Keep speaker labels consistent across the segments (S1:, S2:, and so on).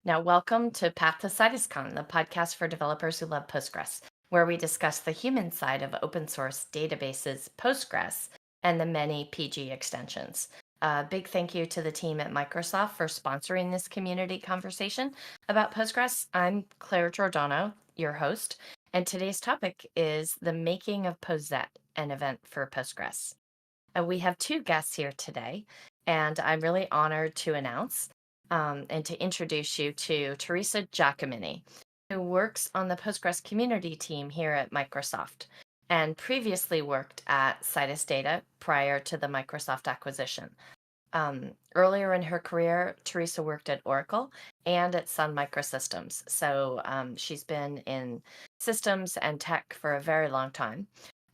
S1: Now, welcome to Path To Citus Con, the podcast for developers who love Postgres, where we discuss the human side of open source databases, Postgres, and the many PG extensions. Big thank you to the team at Microsoft for sponsoring this community conversation about Postgres. I'm Claire Giordano, your host, and today's topic is the making of POSETTE, an event for Postgres. We have two guests here today, and I'm really honored to announce and to introduce you to Teresa Giacomini, who works on the Postgres community team here at Microsoft and previously worked at Citus Data prior to the Microsoft acquisition. Earlier in her career, Teresa worked at Oracle and at Sun Microsystems. So she's been in systems and tech for a very long time.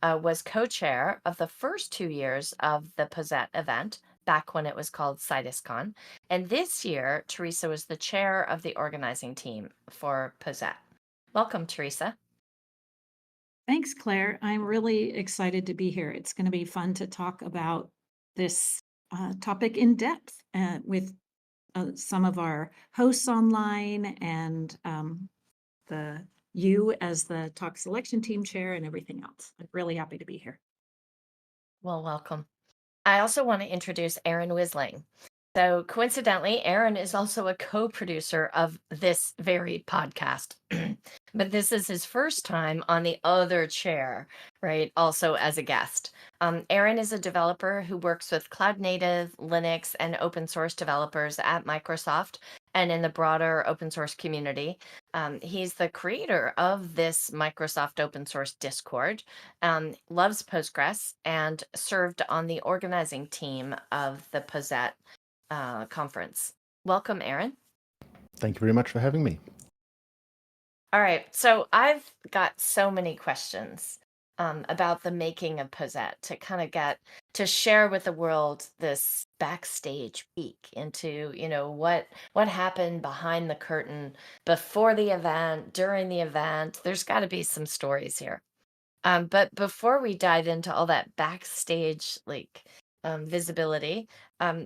S1: Was co-chair of the first 2 years of the POSETTE event, back when it was called Citus Con. And this year, Teresa was the chair of the organizing team for POSETTE. Welcome, Teresa.
S2: Thanks, Claire. I'm really excited to be here. It's going to be fun to talk about this topic in depth with some of our hosts online and you as the talk selection team chair and everything else. I'm really happy to be here.
S1: Well, welcome. I also want to introduce Aaron Wislang. So coincidentally, Aaron is also a co-producer of this very podcast, but this is his first time on the other chair, right? Also as a guest. Aaron is a developer who works with cloud native, Linux, and open source developers at Microsoft and in the broader open source community. He's the creator of this Microsoft open source Discord, loves Postgres, and served on the organizing team of the POSETTE conference. Welcome, Aaron.
S3: Thank you very much for having me.
S1: All right, so I've got so many questions about the making of POSETTE to kind of get to share with the world this backstage peek into, what happened behind the curtain before the event, during the event. There's got to be some stories here. But before we dive into all that backstage visibility,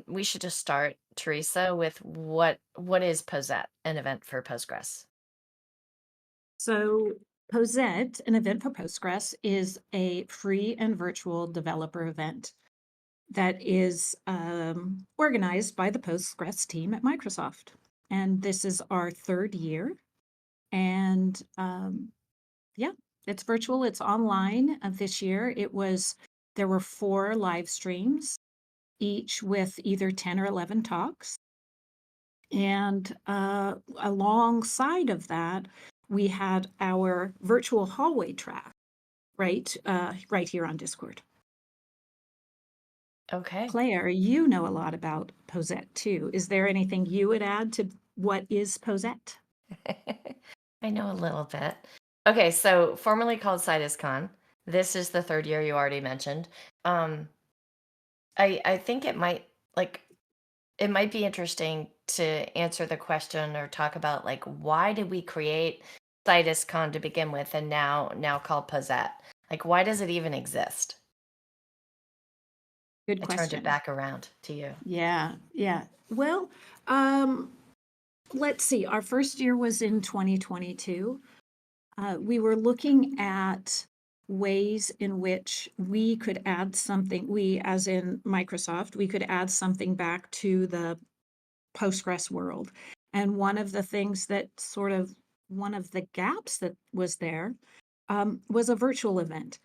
S1: we should just start, Teresa, with what is POSETTE, an event for Postgres?
S2: So POSETTE, an event for Postgres, is a free and virtual developer event that is organized by the Postgres team at Microsoft. And this is our third year. And it's virtual, it's online. This year there were 4 live streams, each with either 10 or 11 talks. And alongside of that, we had our virtual hallway track, right here on Discord.
S1: Okay.
S2: Claire, you know a lot about POSETTE too. Is there anything you would add to what is POSETTE?
S1: I know a little bit. Okay, so formerly called Citus Con. This is the third year you already mentioned. I think it might be interesting to answer the question or talk about why did we create Citus Con to begin with and now called POSETTE? Why does it even exist?
S2: Good question.
S1: I turned it back around to you.
S2: Yeah. Well, let's see. Our first year was in 2022. We were looking at ways in which we could add something, we as in Microsoft, we could add something back to the Postgres world. And one of the things that one of the gaps that was there was a virtual event.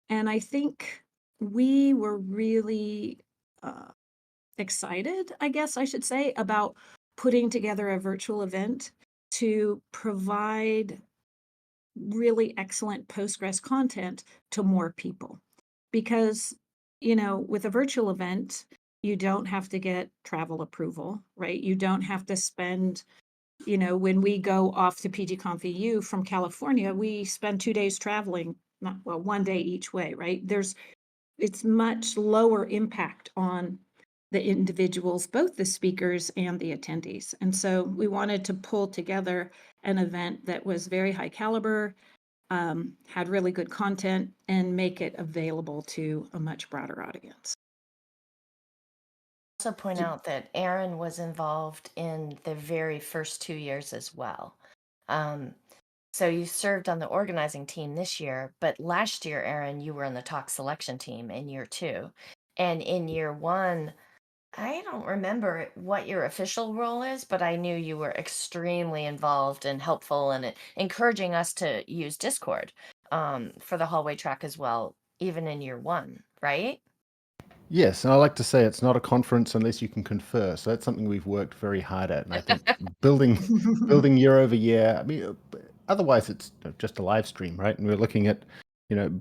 S2: And I think we were really excited, I guess I should say, about putting together a virtual event to provide really excellent Postgres content to more people. Because, with a virtual event, you don't have to get travel approval, right? You don't have to spend, when we go off to PGConf EU from California, we spend 2 days traveling, 1 day each way, right? It's much lower impact on the individuals, both the speakers and the attendees. And so we wanted to pull together an event that was very high caliber, had really good content, and make it available to a much broader audience.
S1: also point out that Aaron was involved in the very first 2 years as well. So you served on the organizing team this year, but last year, Aaron, you were on the talk selection team in year 2. And in year 1, I don't remember what your official role is, but I knew you were extremely involved and helpful and encouraging us to use Discord for the hallway track as well, even in year 1, right?
S3: Yes, and I like to say it's not a conference unless you can confer. So that's something we've worked very hard at. And I think building year over year. I mean, otherwise it's just a live stream, right? And we're looking at,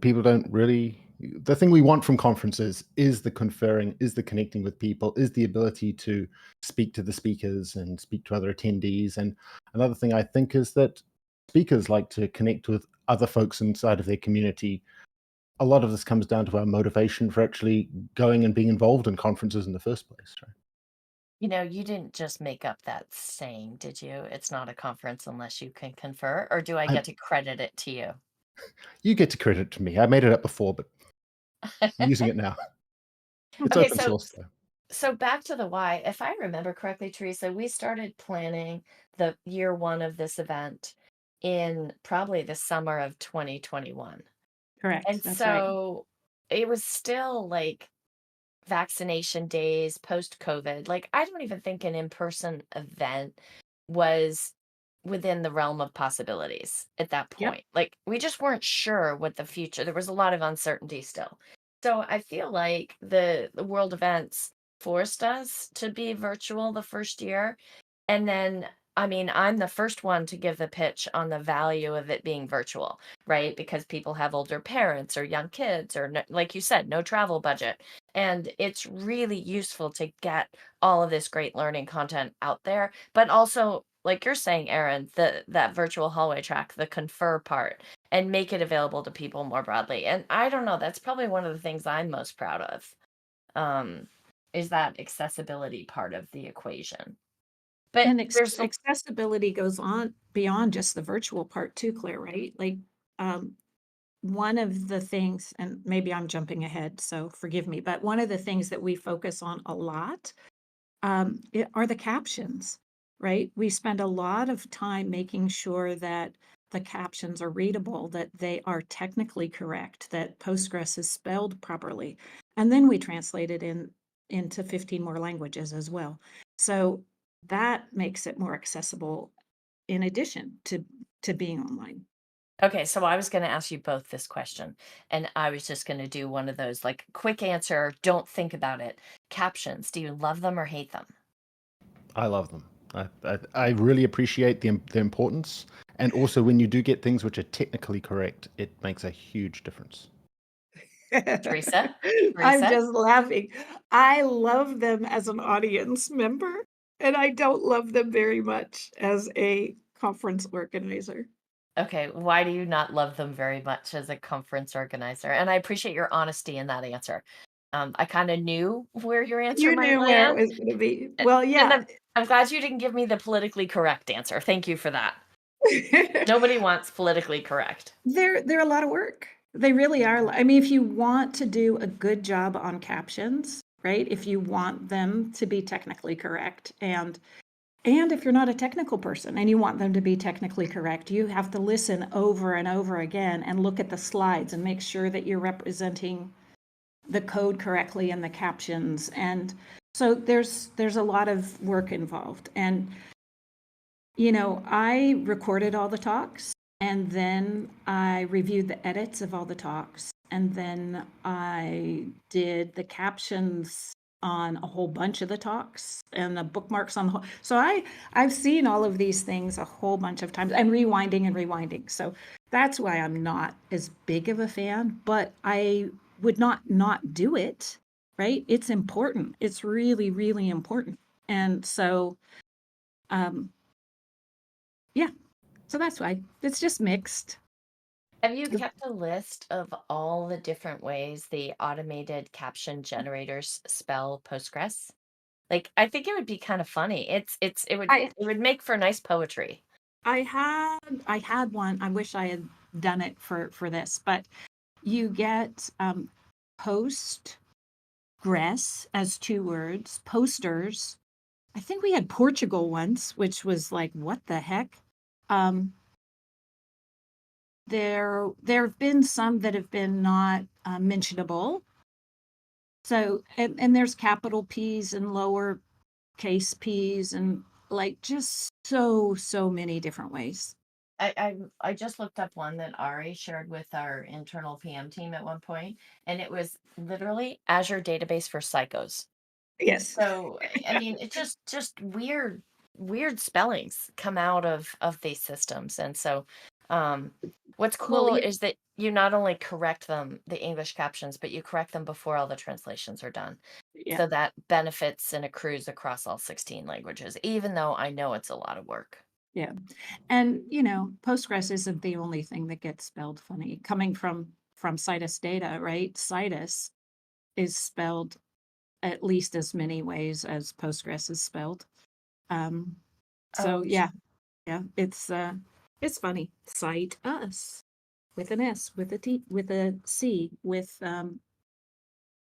S3: people don't really. The thing we want from conferences is the conferring, is the connecting with people, is the ability to speak to the speakers and speak to other attendees. And another thing I think is that speakers like to connect with other folks inside of their community. A lot of this comes down to our motivation for actually going and being involved in conferences in the first place, right?
S1: You didn't just make up that saying, did you? It's not a conference unless you can confer, or do I
S3: I,
S1: get to credit it to you?
S3: you get to credit to me. I made it up before, but I'm using it now. It's
S1: Okay,
S3: open
S1: so
S3: source, though.
S1: so back to the why. If I remember correctly, Teresa, we started planning the year 1 of this event in probably the summer of 2021.
S2: Correct.
S1: And
S2: That's right.
S1: so it was still like vaccination days, post COVID. Like, I don't even think an in-person event was within the realm of possibilities at that
S2: Yep.
S1: point. Like, we just weren't sure what the future, there was a lot of uncertainty still. So I feel like the world events forced us to be virtual the first year. And then, I mean, I'm the first one to give the pitch on the value of it being virtual, right? Because people have older parents or young kids, or no, like you said, no travel budget. And it's really useful to get all of this great learning content out there. But also, like you're saying, Aaron, that virtual hallway track, the confer part, and make it available to people more broadly. And I don't know, that's probably one of the things I'm most proud of, um, is that accessibility part of the equation. But
S2: And
S1: there's
S2: accessibility goes on beyond just the virtual part too, Claire, right? Like, one of the things, and maybe I'm jumping ahead, so forgive me, but one of the things that we focus on a lot are the captions, right? We spend a lot of time making sure that the captions are readable, that they are technically correct, that Postgres is spelled properly, and then we translate it into 15 more languages as well. So that makes it more accessible in addition to being online.
S1: Okay, so I was going to ask you both this question, and I was just going to do one of those like quick answer, don't think about it. Captions, do you love them or hate them?
S3: I love them. I really appreciate the importance. And also, when you do get things which are technically correct, it makes a huge difference.
S1: Teresa?
S2: I'm
S1: Teresa?
S2: just laughing. I love them as an audience member, and I don't love them very much as a conference organizer.
S1: Okay, why do you not love them very much as a conference organizer? And I appreciate your honesty in that answer. I kind of knew where your answer
S2: You
S1: might
S2: knew where it
S1: land.
S2: was going to be.
S1: a-
S2: Well,
S1: And
S2: yeah.
S1: I'm glad you didn't give me the politically correct answer. Thank you for that. Nobody wants politically correct.
S2: They're a lot of work. They really are. I mean, if you want to do a good job on captions, right? If you want them to be technically correct, and if you're not a technical person and you want them to be technically correct, you have to listen over and over again and look at the slides and make sure that you're representing the code correctly in the captions. And so there's a lot of work involved. And I recorded all the talks, and then I reviewed the edits of all the talks, and then I did the captions on a whole bunch of the talks and the bookmarks on the whole. So I've seen all of these things a whole bunch of times, and rewinding. So that's why I'm not as big of a fan, but I would not do it, right? It's important. It's really, really important. And so, um, yeah, so that's why it's just mixed.
S1: Have you kept a list of all the different ways the automated caption generators spell Postgres? Like, I think it would be kind of funny.
S2: I
S1: It would make for nice poetry.
S2: I had one. I wish I had done it for this, but you get post Postgres as 2 words, posters. I think we had Portugal once, which was like, what the heck? There have been some that have been not mentionable. So, and there's capital P's and lower case P's and like just so many different ways.
S1: I just looked up one that Ari shared with our internal PM team at one point, and it was literally Azure Database for Psychos.
S2: Yes.
S1: So I mean, it's just weird spellings come out of these systems, and so what's
S2: Well,
S1: cool is that you not only correct them, the English captions, but you correct them before all the translations are done.
S2: yeah,
S1: So that benefits and accrues across all 16 languages, even though I know it's a lot of work.
S2: yeah. And you know, Postgres isn't the only thing that gets spelled funny. Coming from Citus data, right? Citus is spelled at least as many ways as Postgres is spelled. So
S1: Oh,
S2: yeah, it's funny. Cite us with an S, with a T, with a C, with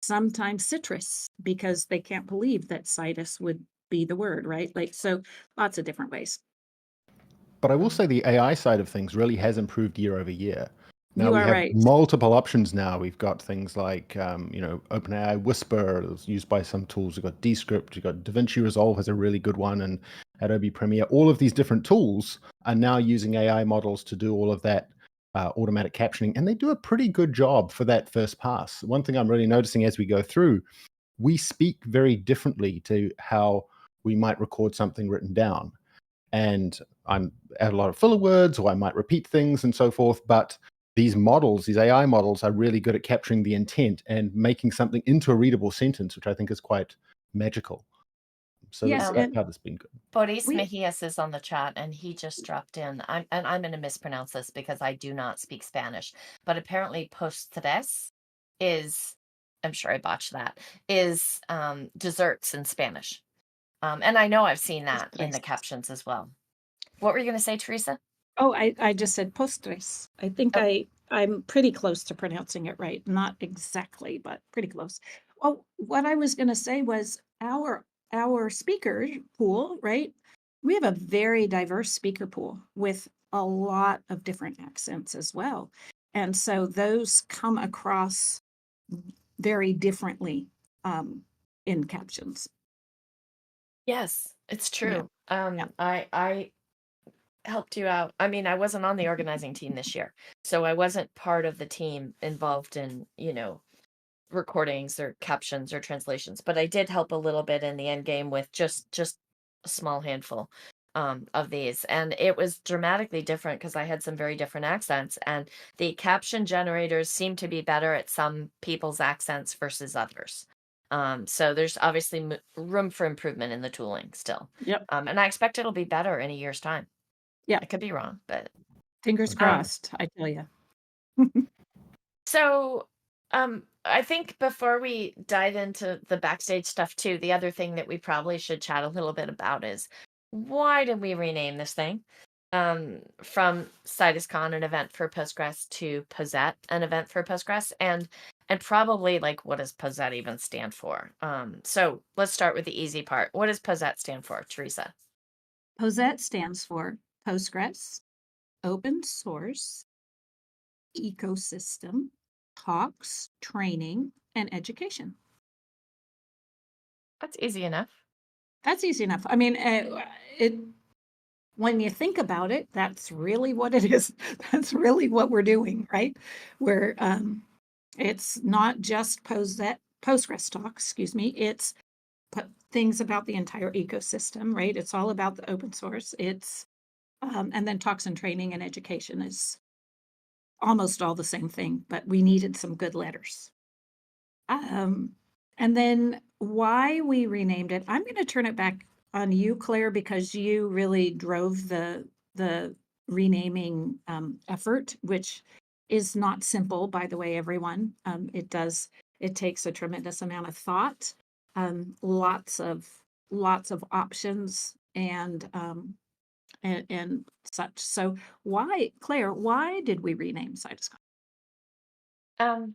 S2: sometimes citrus, because they can't believe that citus would be the word, right? Like, so lots of different ways.
S3: But I will say the AI side of things really has improved year over year. Now
S2: You
S3: we
S2: are
S3: have
S2: right.
S3: multiple options now. We've got things like, OpenAI Whisper is used by some tools. We've got Descript, we've got DaVinci Resolve has a really good one, and Adobe Premiere. All of these different tools are now using AI models to do all of that automatic captioning, and they do a pretty good job for that first pass. One thing I'm really noticing as we go through, we speak very differently to how we might record something written down. And I'm add a lot of filler words, or I might repeat things and so forth. But these models, these AI models, are really good at capturing the intent and making something into a readable sentence, which I think is quite magical. So
S2: Yes,
S3: that
S2: and
S3: part has been good.
S1: Boris
S2: we
S1: Mejias is on the chat, and he just dropped in. I'm going to mispronounce this because I do not speak Spanish, but apparently postres is, I'm sure I botched that, is desserts in Spanish. And I know I've seen that in the captions as well. What were you going to say, Teresa?
S2: Oh, I just said postres. I think
S1: Oh.
S2: I'm pretty close to pronouncing it right. Not exactly, but pretty close. Oh, what I was going to say was our speaker pool, right? We have a very diverse speaker pool with a lot of different accents as well. And so those come across very differently in captions.
S1: Yes, it's
S2: Yeah.
S1: true.
S2: Yeah.
S1: I helped you out. I mean, I wasn't on the organizing team this year, so I wasn't part of the team involved in, recordings or captions or translations, but I did help a little bit in the end game with just a small handful of these, and it was dramatically different because I had some very different accents, and the caption generators seem to be better at some people's accents versus others. So there's obviously room for improvement in the tooling still.
S2: Yep.
S1: And I expect it'll be better in a year's time.
S2: Yeah.
S1: I could be wrong, but
S2: Fingers crossed, I tell you.
S1: so I think before we dive into the backstage stuff too, the other thing that we probably should chat a little bit about is why did we rename this thing? From Citus Con, an event for Postgres, to POSETTE, an event for Postgres, and probably like what does POSETTE even stand for? So let's start with the easy part. What does POSETTE stand for, Teresa?
S2: POSETTE stands for Postgres, Open Source, Ecosystem, Talks, Training, and Education.
S1: That's easy enough.
S2: That's easy enough. I mean, when you think about it, that's really what it is. That's really what we're doing, right? We're it's not just Postgres talks, excuse me. It's things about the entire ecosystem, right? It's all about the open source. It's and then talks and training and education is almost all the same thing, but we needed some good letters. And then why we renamed it, I'm going to turn it back on you, Claire, because you really drove the renaming effort, which is not simple, by the way, everyone. It takes a tremendous amount of thought, lots of options and such. So why, Claire, why did we rename Citus Con?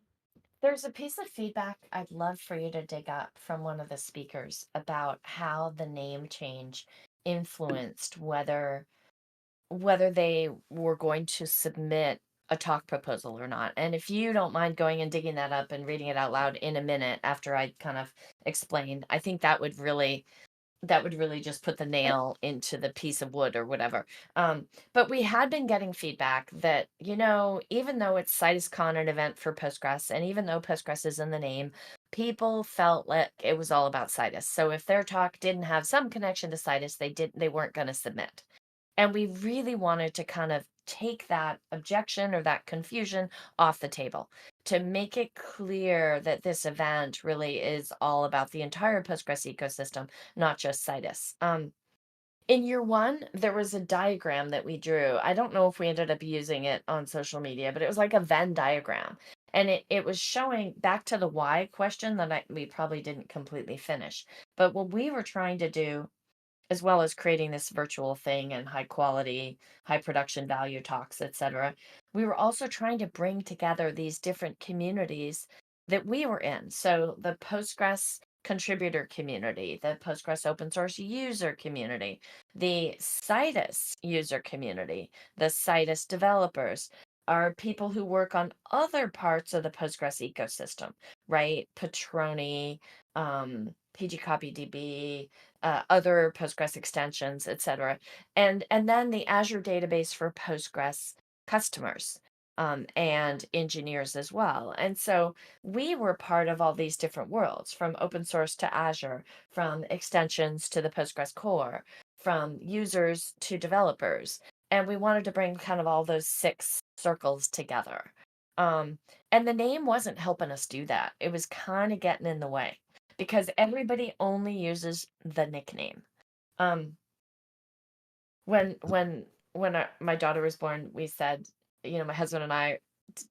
S1: There's a piece of feedback I'd love for you to dig up from one of the speakers about how the name change influenced whether they were going to submit a talk proposal or not. And if you don't mind going and digging that up and reading it out loud in a minute after I kind of explain, I think that would really just put the nail into the piece of wood or whatever. But we had been getting feedback that, even though it's CitusCon, an event for Postgres, and even though Postgres is in the name, people felt like it was all about Citus. So if their talk didn't have some connection to Citus, they weren't going to submit. And we really wanted to kind of take that objection or that confusion off the table to make it clear that this event really is all about the entire Postgres ecosystem, not just Citus. In year one, there was a diagram that we drew. I don't know if we ended up using it on social media, but it was like a Venn diagram. And it was showing back to the why question that we probably didn't completely finish. But what we were trying to do, as well as creating this virtual thing and high quality, high production value talks, etc. We were also trying to bring together these different communities that we were in. So the Postgres contributor community, the Postgres open source user community, the Citus user community, the Citus developers, are people who work on other parts of the Postgres ecosystem, right? Patroni, PGCopyDB, other Postgres extensions, etc. And then the Azure database for Postgres customers and engineers as well. And so we were part of all these different worlds, from open source to Azure, from extensions to the Postgres core, from users to developers. And we wanted to bring kind of all those 6 circles together. And the name wasn't helping us do that. It was kind of getting in the way because everybody only uses the nickname. When my daughter was born, we said, my husband and I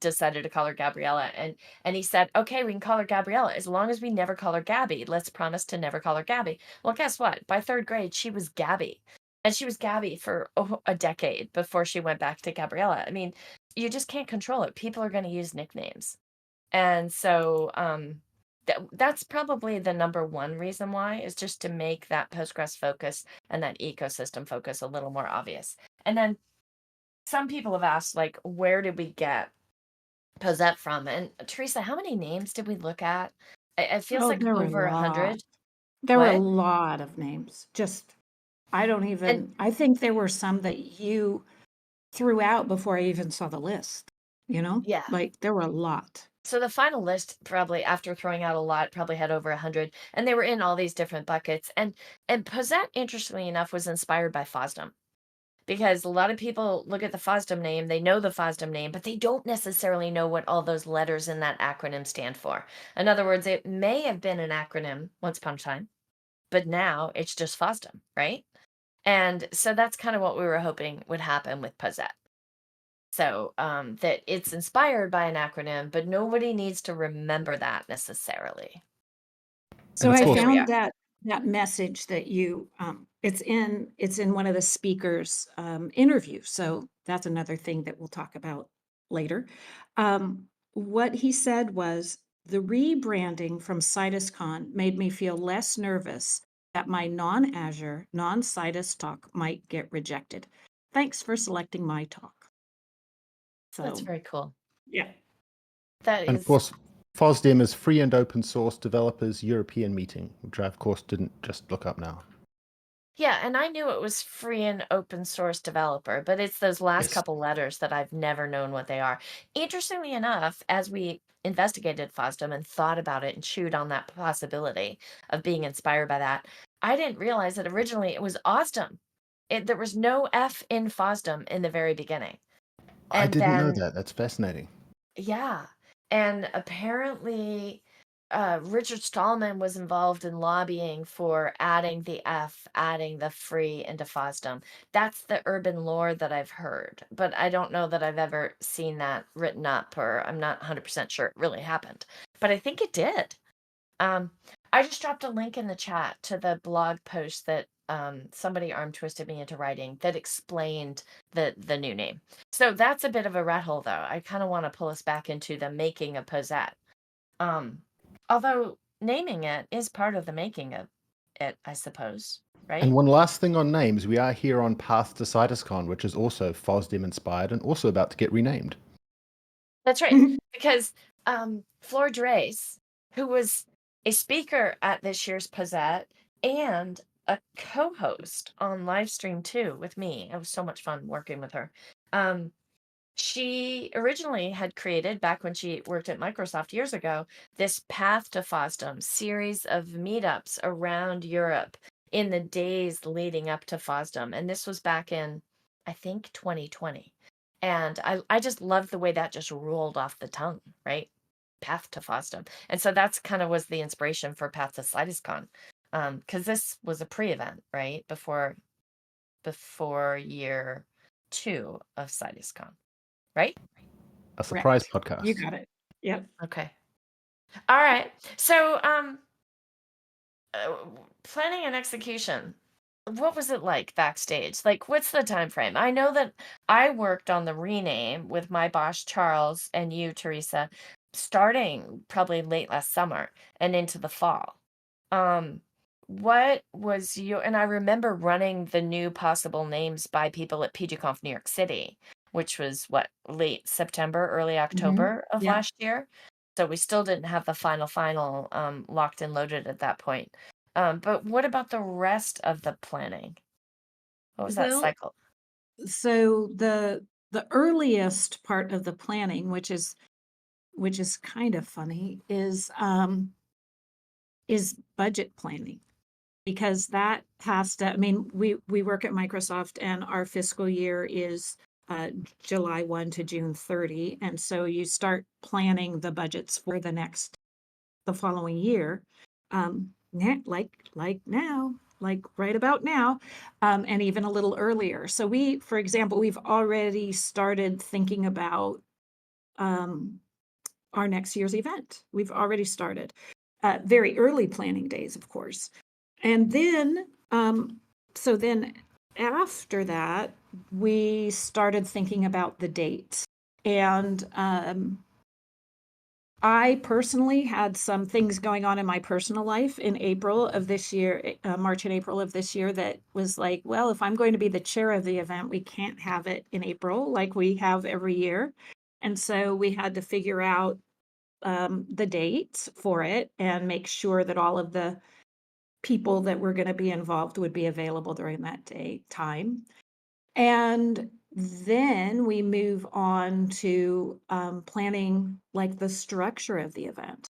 S1: decided to call her Gabriella, and he said, okay, we can call her Gabriella as long as we never call her Gabby. Let's promise to never call her Gabby. Well, guess what? By 3rd grade, she was Gabby, and she was Gabby for a decade before she went back to Gabriella. I mean, you just can't control it. People are going to use nicknames, and so that's probably the number one reason why, is just to make that Postgres focus and that ecosystem focus a little more obvious. And then some people have asked, like, where did we get POSETTE from? And Teresa, how many names did we look at? It feels like
S2: there were
S1: over
S2: a lot.
S1: 100.
S2: There were a
S1: What?
S2: lot of names.
S1: And
S2: I think there were some that you threw out before I even saw the list,
S1: yeah.
S2: Like there were a lot.
S1: So the final list, probably after throwing out a lot, probably had over 100, and they were in all these different buckets. And POSETTE, interestingly enough, was inspired by FOSDEM. Because a lot of people look at the FOSDEM name, they know the FOSDEM name, but they don't necessarily know what all those letters in that acronym stand for. In other words, it may have been an acronym once upon a time, but now it's just FOSDEM, right? And so that's kind of what we were hoping would happen with POSETTE. So that it's inspired by an acronym, but nobody needs to remember that necessarily.
S2: So
S3: And of
S2: I
S3: course,
S2: found that message that you it's in one of the speakers interviews. So that's another thing that we'll talk about later. What he said was, the rebranding from CitusCon made me feel less nervous that my non-Azure, non-Citus talk might get rejected. Thanks for selecting my talk. So
S1: That's very cool.
S2: yeah.
S1: That
S3: and of
S1: is,
S3: course, FOSDEM is Free and Open Source Developers European Meeting, which I, of course, didn't just look up now.
S1: yeah, and I knew it was free and open source developer, but it's those last
S3: Yes.
S1: couple letters that I've never known what they are. Interestingly enough, as we investigated FOSDEM and thought about it and chewed on that possibility of being inspired by that, I didn't realize that originally it was OSDEM. There was no F in FOSDEM in the very beginning.
S3: I
S1: And
S3: didn't know
S1: then,
S3: that. That's fascinating.
S1: yeah, and apparently Richard Stallman was involved in lobbying for adding the F, adding the free into FOSDEM. That's the urban lore that I've heard, but I don't know that I've ever seen that written up, or I'm not 100% sure it really happened. But I think it did. I just dropped a link in the chat to the blog post that somebody arm twisted me into writing that explained the new name. So that's a bit of a rat hole, though. I kind of want to pull us back into the making of POSETTE. Although naming it is part of the making of it, I suppose,
S3: And
S1: right?
S3: one last thing on names, we are here on Path to Citus Con, which is also FOSDEM inspired and also about to get renamed.
S1: That's right. Because Flor Drees, who was a speaker at this year's POSETTE and a co-host on Livestream too with me. It was so much fun working with her. She originally had created, back when she worked at Microsoft years ago, this Path to FOSDEM series of meetups around Europe in the days leading up to FOSDEM. And this was back in, I think, 2020. And I just loved the way that just rolled off the tongue, right? Path to FOSDEM. And so that's kind of was the inspiration for Path to Citus Con. Because this was a pre-event, right? Before year 2 of Citus Con, right?
S3: A surprise
S2: Correct.
S3: podcast.
S2: You got it. Yep.
S1: Okay. All right. So, planning and execution. What was it like backstage? Like, what's the time frame? I know that I worked on the rename with my boss Charles and you, Teresa, starting probably late last summer and into the fall. What was your, and I remember running the new possible names by people at PGConf New York City, which was what, late September, early October of
S2: Yeah.
S1: last year. So we still didn't have the final locked and loaded at that point. But what about the rest of the planning? What was that
S2: Well,
S1: cycle?
S2: so the earliest part of the planning, which is kind of funny, is budget planning, because that has to, I mean, we work at Microsoft and our fiscal year is July 1 to June 30. And so you start planning the budgets for the following year, like now, like right about now, and even a little earlier. So for example, we've already started thinking about our next year's event. We've already started very early planning days, of course. And then, so then after that, we started thinking about the dates. And I personally had some things going on in my personal life in April of this year, March and April of this year, that was like, well, if I'm going to be the chair of the event, we can't have it in April like we have every year. And so we had to figure out the dates for it and make sure that all of the people that were going to be involved would be available during that time. And then we move on to planning like the structure of the event.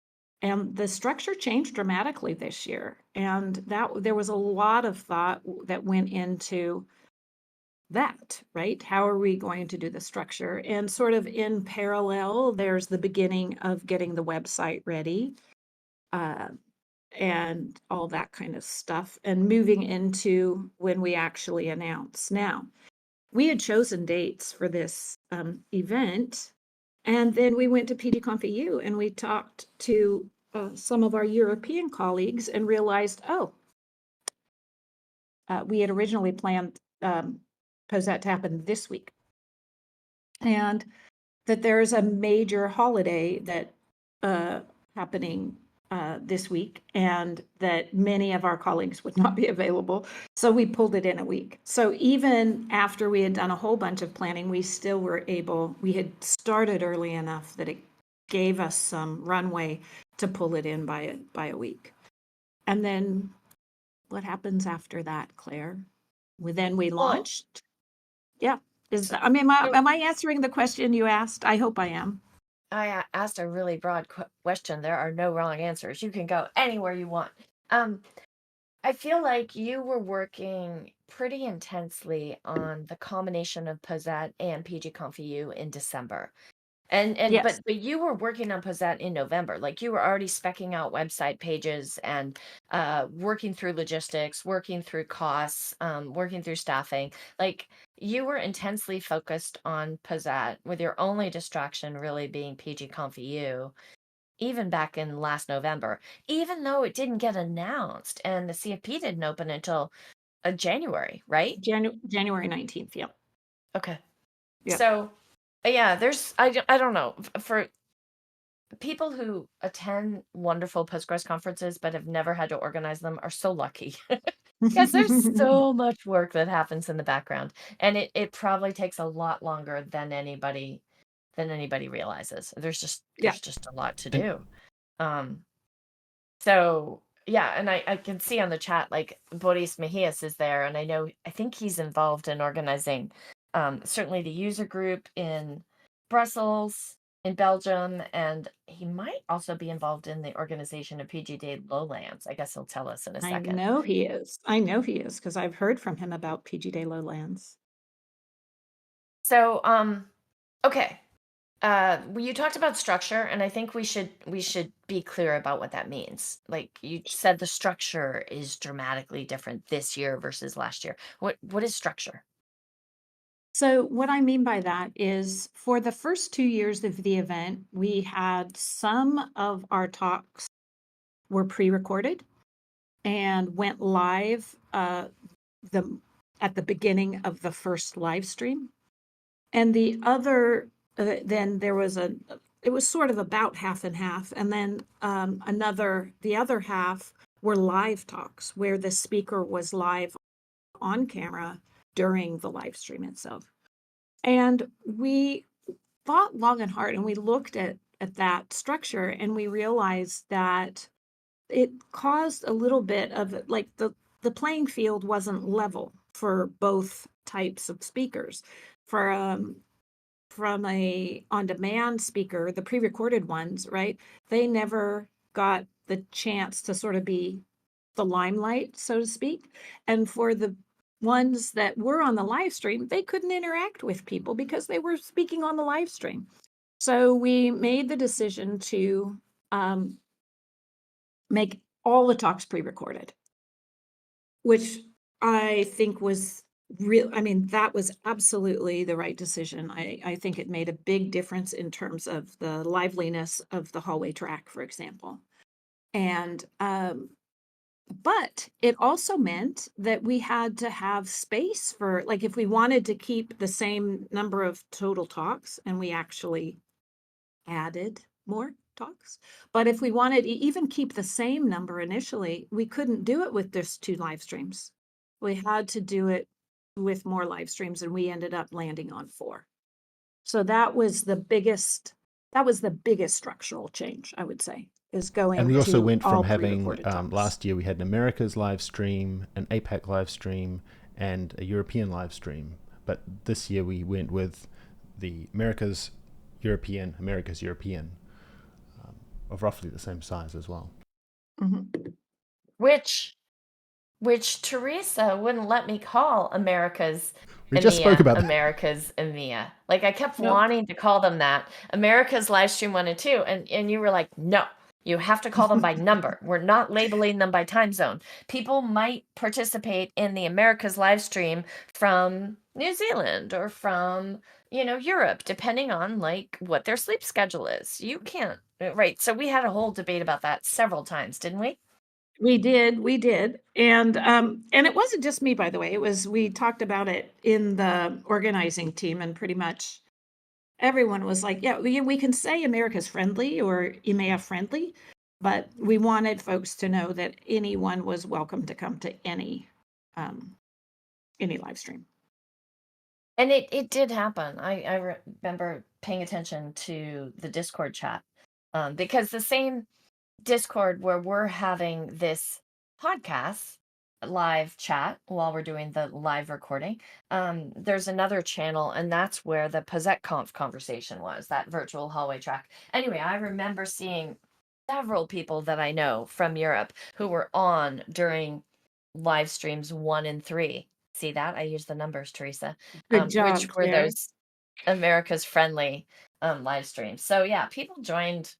S2: And the structure changed dramatically this year. And that there was a lot of thought that went into that, right? How are we going to do the structure? And sort of in parallel, there's the beginning of getting the website ready. And all that kind of stuff, and moving into when we actually announce. Now, we had chosen dates for this event, and then we went to PGConf EU and we talked to some of our European colleagues and realized, we had originally planned POSETTE to happen this week, and that there's a major holiday that happening this week, and that many of our colleagues would not be available. So we pulled it in a week. So even after we had done a whole bunch of planning, we still were we had started early enough that it gave us some runway to pull it in by a week. And then what happens after that, Claire? Then we launched. Yeah. Am I answering the question you asked? I hope I am.
S1: I asked a really broad question. There are no wrong answers. You can go anywhere you want. I feel like you were working pretty intensely on the combination of POSETTE and PGConf EU in December.
S2: Yes.
S1: But you were working on POSETTE in November. Like, you were already specking out website pages and working through logistics, working through costs, working through staffing. Like, you were intensely focused on POSETTE, with your only distraction really being PGConf EU, even back in last November, even though it didn't get announced and the CFP didn't open until January, right?
S2: January 19th. Yeah.
S1: Okay.
S2: Yeah.
S1: So, yeah, there's, I don't know, for people who attend wonderful Postgres conferences but have never had to organize them are so lucky. Because there's so much work that happens in the background, and it probably takes a lot longer than anybody realizes.
S2: Yeah.
S1: There's just a lot to
S3: And
S1: do. Um, so yeah, and I can see on the chat like Boris Mejias is there, and I think he's involved in organizing certainly the user group in Brussels, in Belgium, and he might also be involved in the organization of PG Day Lowlands. I guess he'll tell us in a
S2: I
S1: second.
S2: know he is. I know he is because I've heard from him about PG Day Lowlands.
S1: So okay. Well, you talked about structure, and I think we should be clear about what that means. Like you said, the structure is dramatically different this year versus last year. What is structure?
S2: So what I mean by that is for the first 2 years of the event, we had some of our talks were pre-recorded and went live the at the beginning of the first live stream. And the other, then there was it was sort of about half and half. And then the other half were live talks where the speaker was live on camera during the live stream itself. And we thought long and hard and we looked at that structure and we realized that it caused a little bit of like the playing field wasn't level for both types of speakers. For from a on-demand speaker, the pre-recorded ones, right? They never got the chance to sort of be the limelight, so to speak. And for the ones that were on the live stream, they couldn't interact with people because they were speaking on the live stream. So we made the decision to make all the talks pre-recorded, which I think was real. I mean, that was absolutely the right decision. I think it made a big difference in terms of the liveliness of the hallway track, for example. And but it also meant that we had to have space for, like, if we wanted to keep the same number of total talks, and we actually added more talks. But if we wanted to even keep the same number initially, we couldn't do it with just 2 live streams. We had to do it with more live streams, and we ended up landing on 4. So that was the biggest structural change, I would say, is
S3: and
S2: going
S3: we also
S2: to
S3: went from
S2: all
S3: having
S2: pre-recorded talks.
S3: last year we had an Americas live stream, an APAC live stream, and a European live stream. But this year we went with the Americas European, of roughly the same size as well.
S2: Mm-hmm.
S1: Which Teresa wouldn't let me call America's
S3: We just spoke about that.
S1: America's EMEA. Like I kept
S2: Nope.
S1: wanting to call them that. America's live stream 1 and 2. And you were like, no, you have to call them by number. We're not labeling them by time zone. People might participate in the America's live stream from New Zealand or from, Europe, depending on like what their sleep schedule is. You can't, right? So we had a whole debate about that several times, didn't we?
S2: We did. And it wasn't just me, by the way. We talked about it in the organizing team, and pretty much everyone was like, yeah, we can say America's friendly or EMEA friendly, but we wanted folks to know that anyone was welcome to come to any live stream.
S1: And it did happen. I remember paying attention to the Discord chat because the same Discord where we're having this podcast live chat while we're doing the live recording, there's another channel, and that's where the POSETTE Conf conversation was, that virtual hallway track. Anyway, I remember seeing several people that I know from Europe who were on during live streams 1 and 3. See that? I use the numbers, Teresa.
S2: Good job,
S1: Which were
S2: Claire.
S1: those America's friendly live streams. So yeah, people joined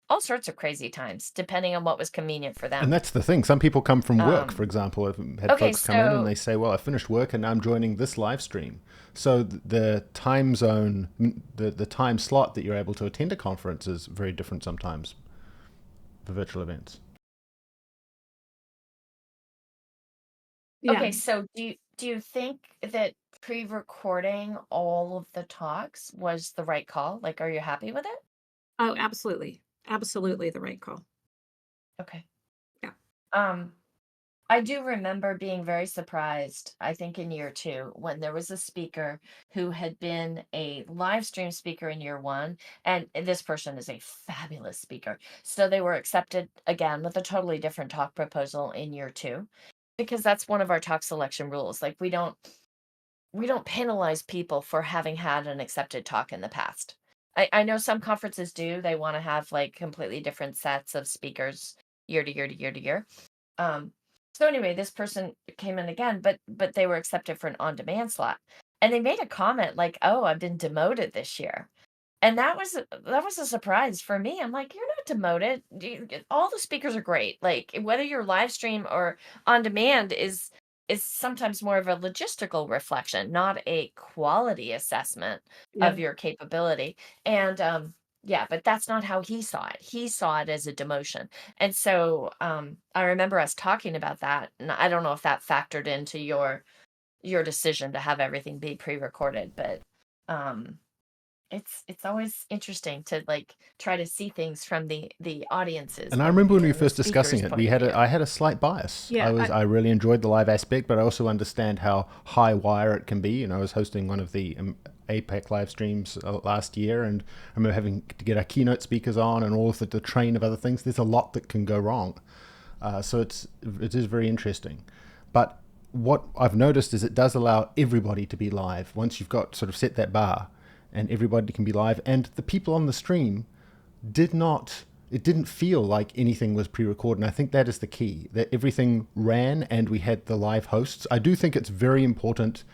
S1: all sorts of crazy times, depending on what was convenient for them.
S3: And that's the thing. Some people come from work, for example. I've had folks come in and they say, well, I finished work and now I'm joining this live stream. So the time zone, the time slot that you're able to attend a conference is very different sometimes for virtual events.
S2: Yeah.
S1: Okay, so do you think that pre-recording all of the talks was the right call? Like, are you happy with it?
S2: Oh, absolutely. absolutely the right call.
S1: Okay.
S2: Yeah.
S1: I do remember being very surprised, I think in year 2, when there was a speaker who had been a live stream speaker in year 1, and this person is a fabulous speaker. So they were accepted again with a totally different talk proposal in year 2, because that's one of our talk selection rules. Like we don't penalize people for having had an accepted talk in the past. I know some conferences do. They want to have like completely different sets of speakers year to year to year to year. So anyway, this person came in again, but they were accepted for an on-demand slot. And they made a comment like, "Oh, I've been demoted this year." And that was a surprise for me. I'm like, "You're not demoted. All the speakers are great. Like whether you're live stream or on demand is sometimes more of a logistical reflection, not a quality assessment
S2: Yeah.
S1: of your capability." And yeah, but that's not how he saw it. He saw it as a demotion. And so I remember us talking about that, and I don't know if that factored into your decision to have everything be pre-recorded, but um it's always interesting to like try to see things from the audience's
S3: And I
S1: point of
S3: remember when
S1: view
S3: we
S1: and the
S3: first discussing
S1: speaker's
S3: it, we
S1: point of
S3: had
S1: view.
S3: I had a slight bias.
S2: Yeah,
S3: I really enjoyed the live aspect, but I also understand how high wire it can be. You know, I was hosting one of the APEC live streams last year, and I remember having to get our keynote speakers on and all of the train of other things. There's a lot that can go wrong, so it is very interesting. But what I've noticed is it does allow everybody to be live once you've got sort of set that bar, and everybody can be live, and the people on the stream it didn't feel like anything was pre-recorded. And I think that is the key, that everything ran and we had the live hosts. I do think it's very important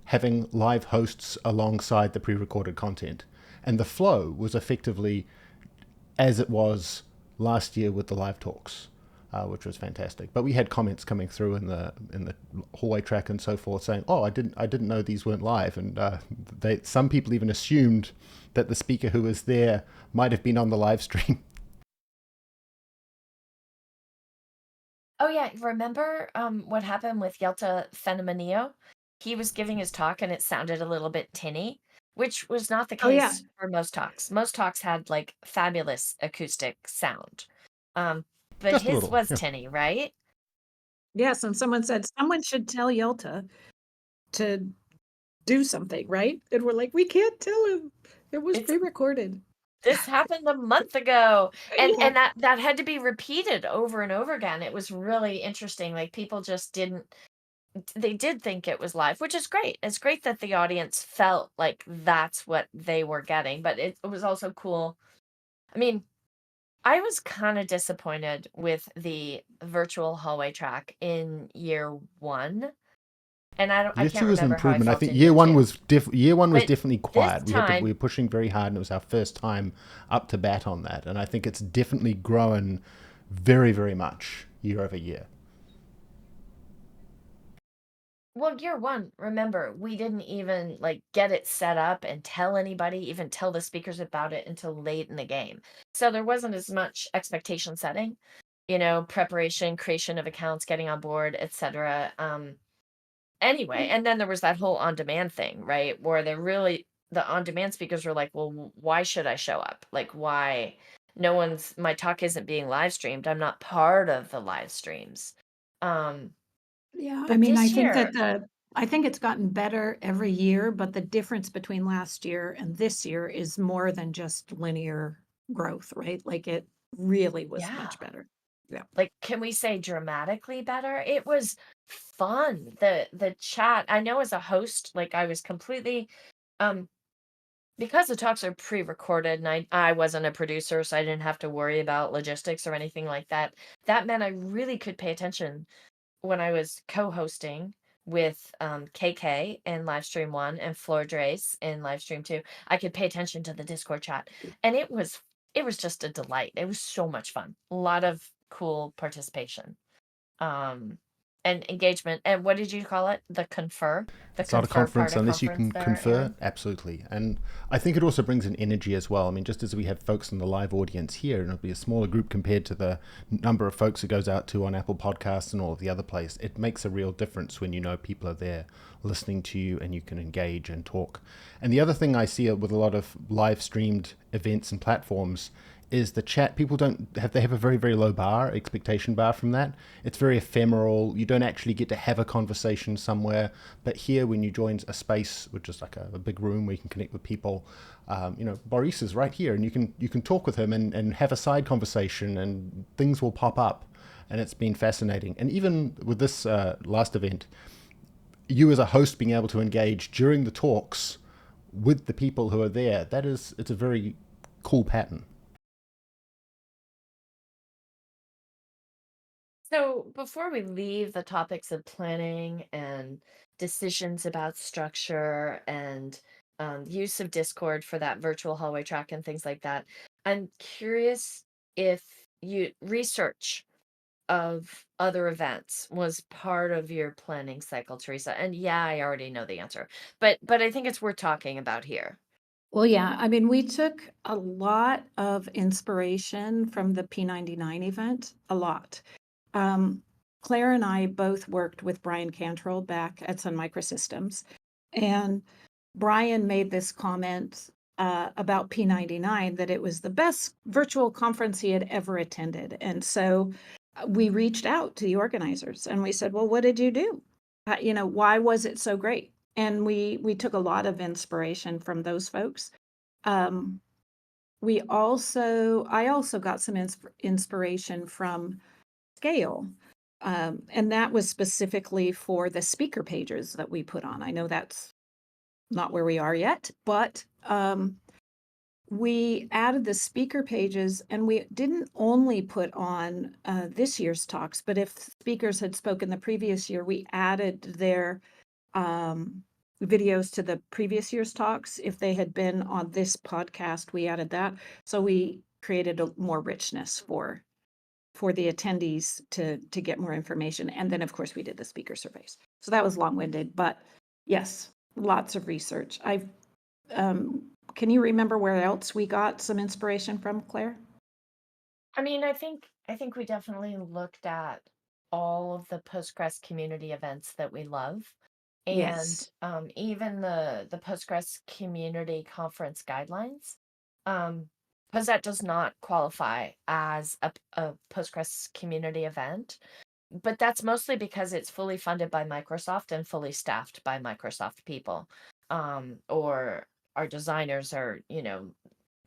S3: having live hosts alongside the pre-recorded content. And the flow was effectively as it was last year with the live talks, which was fantastic. But we had comments coming through in the hallway track and so forth saying, "Oh, I didn't know these weren't live," and some people even assumed that the speaker who was there might have been on the live stream.
S1: Oh yeah, remember what happened with Yelta Fenomenio? He was giving his talk and it sounded a little bit tinny, which was not the
S2: Oh, yeah.
S1: case for most talks. Most talks had like fabulous acoustic sound. But
S3: Just a
S1: his
S3: little,
S1: was
S3: yeah.
S1: tinny, right?
S2: Yes, and someone said someone should tell Yelta to do something, right? And we're like, we can't tell him. It was
S1: It's
S2: pre-recorded.
S1: this happened a month ago. And
S2: Yeah.
S1: and that had to be repeated over and over again. It was really interesting. Like people just didn't they did think it was live, which is great. It's great that the audience felt like that's what they were getting, but it was also cool. I mean, I was kind of disappointed with the virtual hallway track in year 1, and I
S3: Year
S1: can't
S3: two was an
S1: remember how I
S3: improvement. I
S1: felt
S3: think
S1: in year 2.
S3: year one was
S1: But
S3: definitely
S1: this
S3: quiet. We
S1: time,
S3: were pushing very hard, and it was our first time up to bat on that. And I think it's definitely grown very, very much year over year.
S1: well, year 1, remember, we didn't even like get it set up and tell anybody, even tell the speakers about it until late in the game. So there wasn't as much expectation setting, preparation, creation of accounts, getting on board, etc. Anyway, and then there was that whole on-demand thing, right? Where the on-demand speakers were like, "Well, why should I show up? Like, why? My talk isn't being live streamed. I'm not part of the live streams." Um,
S2: Yeah, I
S1: but
S2: mean, I
S1: this
S2: think
S1: year,
S2: I think it's gotten better every year, but the difference between last year and this year is more than just linear growth, right? Like it really was
S1: yeah,
S2: much better. Yeah.
S1: like, can we say dramatically better? It was fun. The chat, I know as a host, like I was completely um because the talks are pre-recorded and I wasn't a producer, so I didn't have to worry about logistics or anything like that. That meant I really could pay attention when I was co-hosting with KK in Livestream 1 and Flor Drace in Livestream 2. I could pay attention to the Discord chat. And it was just a delight. It was so much fun. A lot of cool participation. Um and engagement. And what did you call it? The confer? The
S3: It's not a
S1: confer part
S3: conference
S1: of
S3: unless you
S1: conference
S3: can
S1: there,
S3: confer.
S1: Aaron?
S3: Absolutely. And I think it also brings an energy as well. I mean, just as we have folks in the live audience here, and it'll be a smaller group compared to the number of folks it goes out to on Apple Podcasts and all of the other places, it makes a real difference when you know people are there listening to you and you can engage and talk. And the other thing I see with a lot of live streamed events and platforms is the chat. People they have a very, very low expectation bar from that. It's very ephemeral. You don't actually get to have a conversation somewhere. But here, when you join a space, which is like a big room where you can connect with people, Boris is right here, and you can talk with him and have a side conversation, and things will pop up. And it's been fascinating. And even with this last event, you as a host being able to engage during the talks with the people who are there, it's a very cool pattern.
S1: So before we leave the topics of planning and decisions about structure and use of Discord for that virtual hallway track and things like that, I'm curious if you research of other events was part of your planning cycle, Teresa. And yeah, I already know the answer, but I think it's worth talking about here.
S2: Well, yeah, I mean, we took a lot of inspiration from the P99 event, a lot. Claire and I both worked with Brian Cantrell back at Sun Microsystems, and Brian made this comment about P99 that it was the best virtual conference he had ever attended. And so we reached out to the organizers and we said, well, what did you do? Why was it so great? And we took a lot of inspiration from those folks. I also got some inspiration from Scale. And that was specifically for the speaker pages that we put on. I know that's not where we are yet, but we added the speaker pages, and we didn't only put on this year's talks, but if speakers had spoken the previous year, we added their videos to the previous year's talks. If they had been on this podcast, we added that. So we created more richness for the attendees to get more information. And then, of course, we did the speaker surveys. So that was long-winded, but yes, lots of research. Can you remember where else we got some inspiration from, Claire?
S1: I mean, I think we definitely looked at all of the Postgres community events that we love, and
S2: Yes.
S1: even the Postgres community conference guidelines. POSETTE does not qualify as a Postgres community event, but that's mostly because it's fully funded by Microsoft and fully staffed by Microsoft people, or our designers are,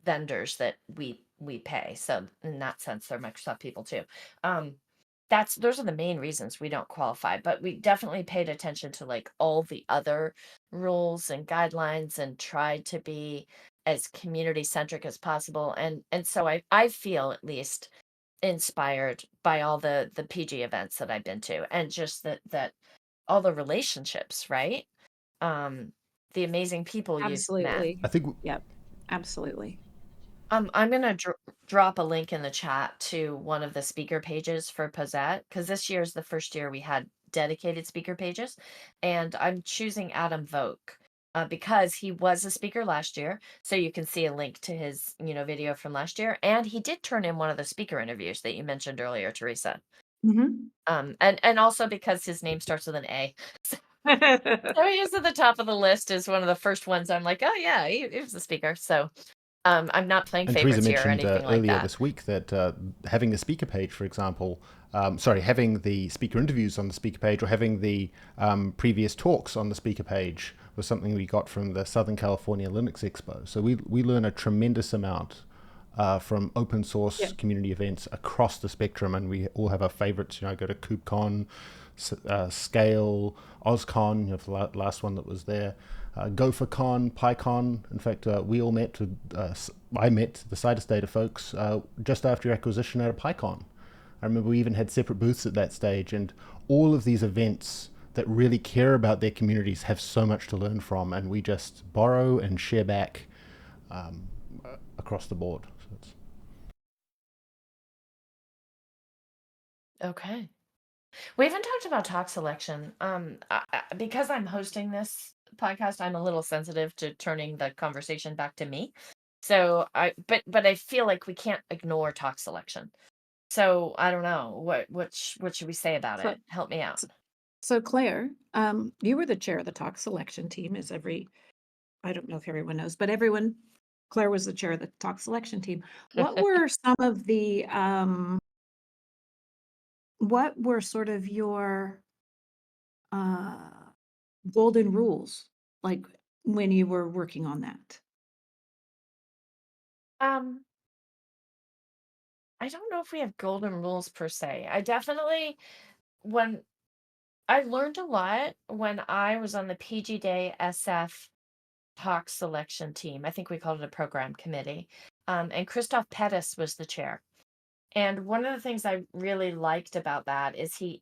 S1: vendors that we pay. So in that sense, they're Microsoft people too. Those are the main reasons we don't qualify, but we definitely paid attention to like all the other rules and guidelines and tried to be as community centric as possible. And so I feel at least inspired by all the PG events that I've been to, and just that all the relationships, right? The amazing people you've met.
S2: Absolutely.
S3: I think
S2: Yep. Absolutely.
S1: I'm gonna drop a link in the chat to one of the speaker pages for POSETTE, because this year is the first year we had dedicated speaker pages, and I'm choosing Adam Vogt because he was a speaker last year, so you can see a link to his video from last year, and he did turn in one of the speaker interviews that you mentioned earlier, Teresa.
S2: Mhm.
S1: And also because his name starts with an A. So he is at the top of the list as one of the first ones. I'm like, oh yeah, he was a speaker. So I'm not playing
S3: And Teresa
S1: favorites here or
S3: mentioned
S1: anything like
S3: earlier
S1: that.
S3: this week that having the speaker page, for example, having the speaker interviews on the speaker page, or having the previous talks on the speaker page, was something we got from the Southern California Linux Expo. So we learn a tremendous amount from open source
S2: Yep.
S3: community events across the spectrum, and we all have our favorites. Go to KubeCon, Scale, OzCon, the last one that was there. GopherCon, PyCon. In fact, we all met. I met the Citus Data folks just after your acquisition at a PyCon. I remember we even had separate booths at that stage, and all of these events that really care about their communities have so much to learn from, and we just borrow and share back across the board. So
S1: Okay. We haven't talked about talk selection. Because I'm hosting this podcast, I'm a little sensitive to turning the conversation back to me. So but I feel like we can't ignore talk selection. So I don't know what should we say about
S2: So,
S1: it? Help me out.
S2: so Claire, you were the chair of the talk selection team, I don't know if everyone knows, but everyone Claire was the chair of the talk selection team. What were some of the, what were sort of your uh, golden rules, like when you were working on that?
S1: Um, I don't know if we have golden rules per se. I definitely, when I learned a lot when I was on the PG Day SF talk selection team. I think we called it a program committee. And Christoph Pettis was the chair. And one of the things I really liked about that is he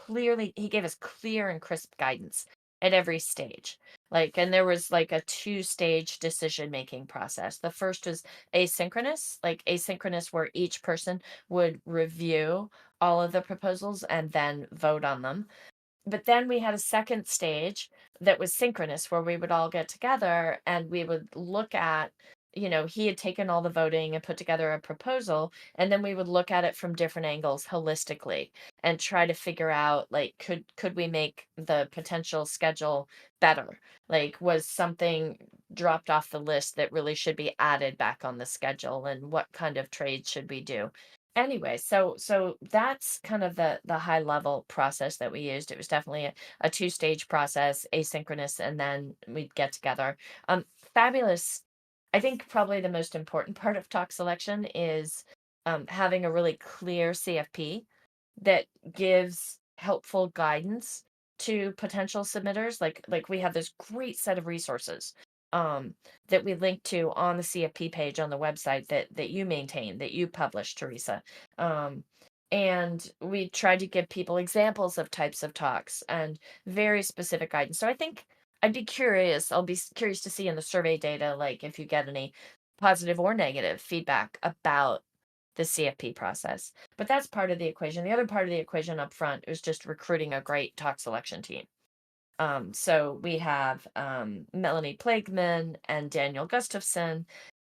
S1: gave us clear and crisp guidance at every stage. Like, and there was like a two-stage decision-making process. The first was asynchronous where each person would review all of the proposals and then vote on them. But then we had a second stage that was synchronous where we would all get together and we would look at, he had taken all the voting and put together a proposal, and then we would look at it from different angles holistically and try to figure out, like, could we make the potential schedule better? Like, was something dropped off the list that really should be added back on the schedule, and what kind of trades should we do? Anyway, so that's kind of the high level process that we used. It was definitely a two-stage process, asynchronous, and then we'd get together. Fabulous. I think probably the most important part of talk selection is having a really clear CFP that gives helpful guidance to potential submitters. Like we have this great set of resources um, that we link to on the CFP page on the website that you maintain, that you publish, Teresa. Um, and we try to give people examples of types of talks and very specific guidance. So I think I'd be curious. I'll be curious to see in the survey data, like if you get any positive or negative feedback about the CFP process. But that's part of the equation. The other part of the equation up front is just recruiting a great talk selection team. So we have Melanie Plageman and Daniel Gustafson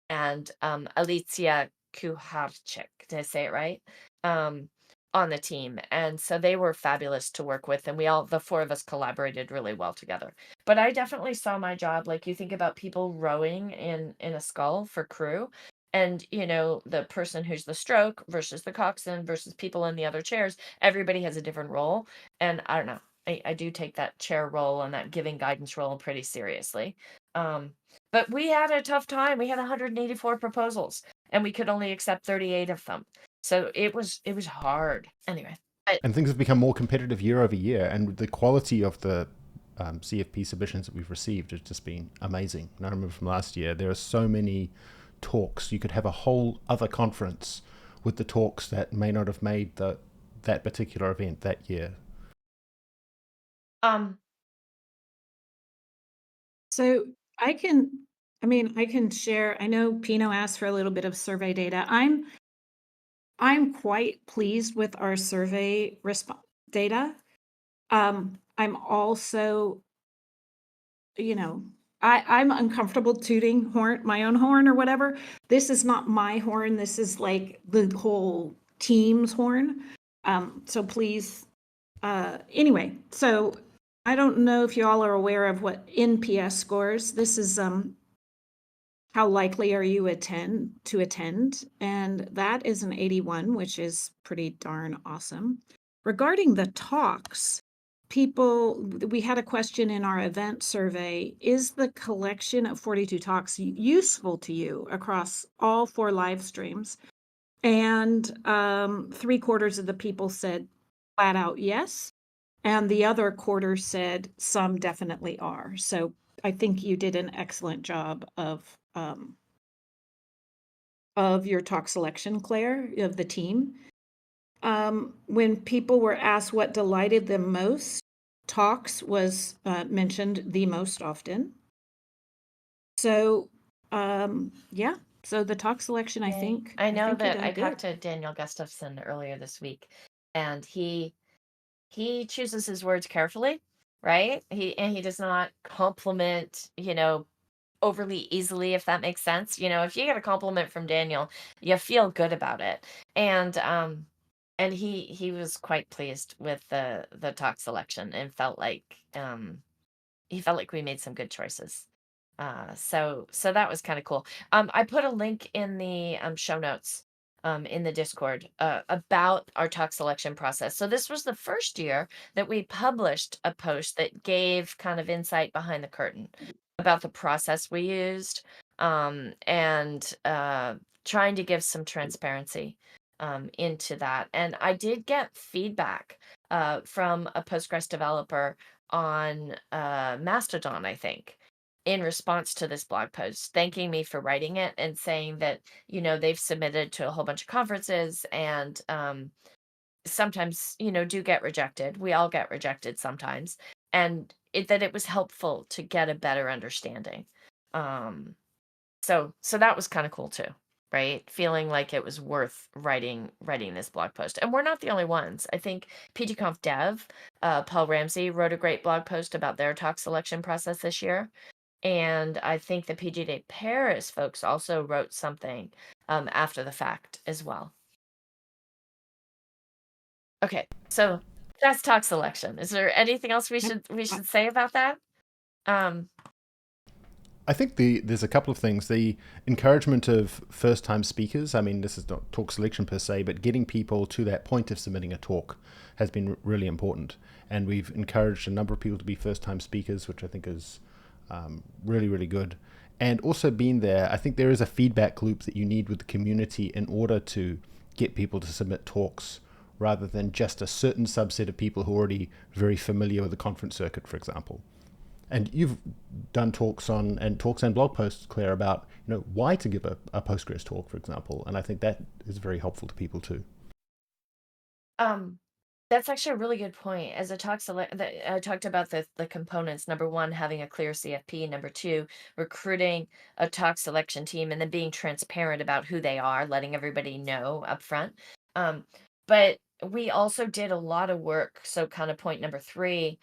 S1: and Alicia Kuharczyk, did I say it right? On the team. And so they were fabulous to work with. And the four of us collaborated really well together. But I definitely saw my job, like you think about people rowing in a scull for crew. And, the person who's the stroke versus the coxswain versus people in the other chairs, everybody has a different role. And I don't know. I do take that chair role and that giving guidance role pretty seriously. But we had a tough time. We had 184 proposals and we could only accept 38 of them. So it was hard. Anyway.
S3: And things have become more competitive year over year, and the quality of the CFP submissions that we've received has just been amazing. And I remember from last year, there are so many talks. You could have a whole other conference with the talks that may not have made that particular event that year.
S2: So I can share. I know Pino asked for a little bit of survey data. I'm quite pleased with our survey data. I'm also, I'm uncomfortable tooting my own horn or whatever. This is not my horn. This is like the whole team's horn. So please, anyway, so I don't know if you all are aware of what NPS scores. This is how likely are you to attend? And that is an 81, which is pretty darn awesome. Regarding the talks, we had a question in our event survey: is the collection of 42 talks useful to you across all 4 live streams? And 3/4 of the people said flat out yes. And the other quarter said some definitely are. So I think you did an excellent job of your talk selection, Claire, of the team. When people were asked what delighted them most, talks was mentioned the most often. So, yeah. So the talk selection, I think.
S1: I know that I
S2: did
S1: talked
S2: good.
S1: to Daniel Gustafson earlier this week, and he chooses his words carefully, right? He does not compliment, overly easily, if that makes sense. If you get a compliment from Daniel, you feel good about it. And he was quite pleased with the talk selection and felt like we made some good choices. So that was kind of cool. I put a link in the show notes in the Discord about our talk selection process. So this was the first year that we published a post that gave kind of insight behind the curtain about the process we used, and trying to give some transparency into that. And I did get feedback from a Postgres developer on Mastodon, I think, in response to this blog post, thanking me for writing it and saying that, they've submitted to a whole bunch of conferences and sometimes, do get rejected. We all get rejected sometimes. And that it was helpful to get a better understanding. So that was kind of cool too, right? Feeling like it was worth writing this blog post. And we're not the only ones. I think PGConf dev, Paul Ramsey, wrote a great blog post about their talk selection process this year. And I think the PG Day Paris folks also wrote something after the fact as well. Okay, so that's talk selection. Is there anything else we should say about that?
S3: I think there's a couple of things. The encouragement of first-time speakers, I mean, this is not talk selection per se, but getting people to that point of submitting a talk has been really important. And we've encouraged a number of people to be first-time speakers, which I think is really, really good. And also being there, I think there is a feedback loop that you need with the community in order to get people to submit talks rather than just a certain subset of people who are already very familiar with the conference circuit, for example. And you've done talks and blog posts, Claire, about why to give a Postgres talk, for example. And I think that is very helpful to people too.
S1: That's actually a really good point. As I talked about the components. Number one, having a clear CFP. Number two, recruiting a talk selection team, and then being transparent about who they are, letting everybody know up front. But we also did a lot of work. So kind of point number three,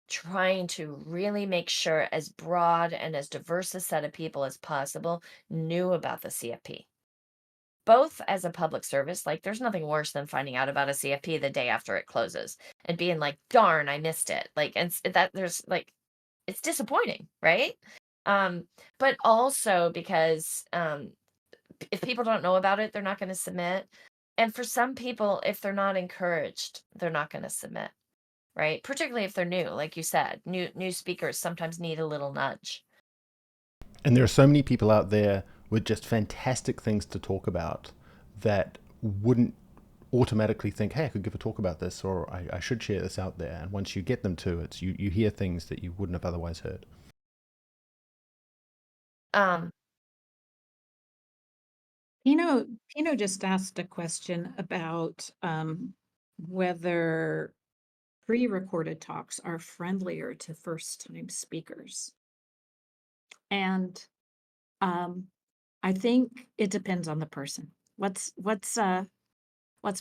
S1: trying to really make sure as broad and as diverse a set of people as possible knew about the CFP. Both as a public service, like there's nothing worse than finding out about a CFP the day after it closes and being like, darn, I missed it. Like, and that there's like, it's disappointing, right? But also because if people don't know about it, they're not going to submit. And for some people, if they're not encouraged, they're not going to submit, right? Particularly if they're new, like you said, new speakers sometimes need a little nudge.
S3: And there are so many people out there with just fantastic things to talk about that wouldn't automatically think, hey, I could give a talk about this, or I should share this out there. And once you get them to it, you hear things that you wouldn't have otherwise heard.
S2: Pino just asked a question about whether pre-recorded talks are friendlier to first-time speakers. And I think it depends on the person. What's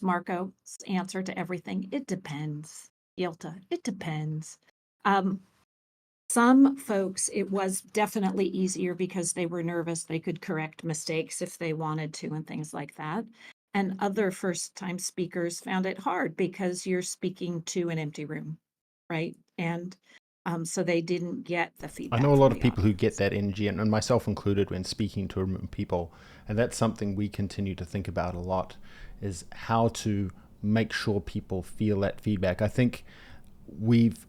S2: Marco's answer to everything? It depends. Yelta, it depends. Some folks, it was definitely easier because they were nervous. They could correct mistakes if they wanted to and things like that. And other first-time speakers found it hard because you're speaking to an empty room, right? And so they didn't get the feedback.
S3: I know a lot of people who get that energy, and myself included, when speaking to a room of people. And that's something we continue to think about a lot, is how to make sure people feel that feedback. I think we've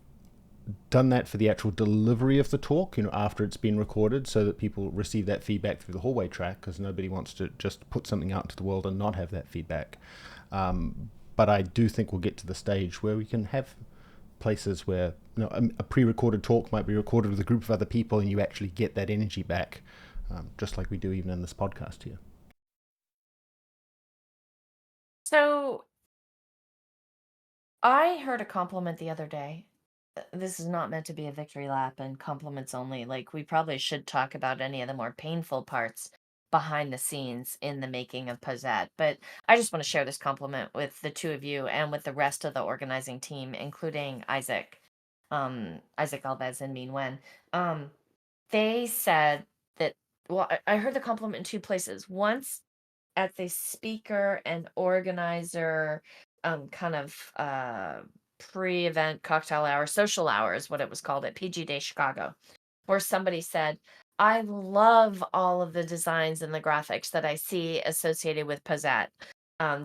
S3: done that for the actual delivery of the talk, after it's been recorded, so that people receive that feedback through the hallway track, because nobody wants to just put something out into the world and not have that feedback. But I do think we'll get to the stage where we can have places where a pre-recorded talk might be recorded with a group of other people and you actually get that energy back, just like we do even in this podcast here.
S1: So I heard a compliment the other day. This is not meant to be a victory lap and compliments only. Like, we probably should talk about any of the more painful parts behind the scenes in the making of POSETTE. But I just want to share this compliment with the two of you and with the rest of the organizing team, including Isaac Alves and Min Wen. They said that, well, I heard the compliment in two places. Once at the speaker and organizer kind of pre-event cocktail hour, social hour is what it was called at PG Day Chicago, where somebody said, I love all of the designs and the graphics that I see associated with POSETTE.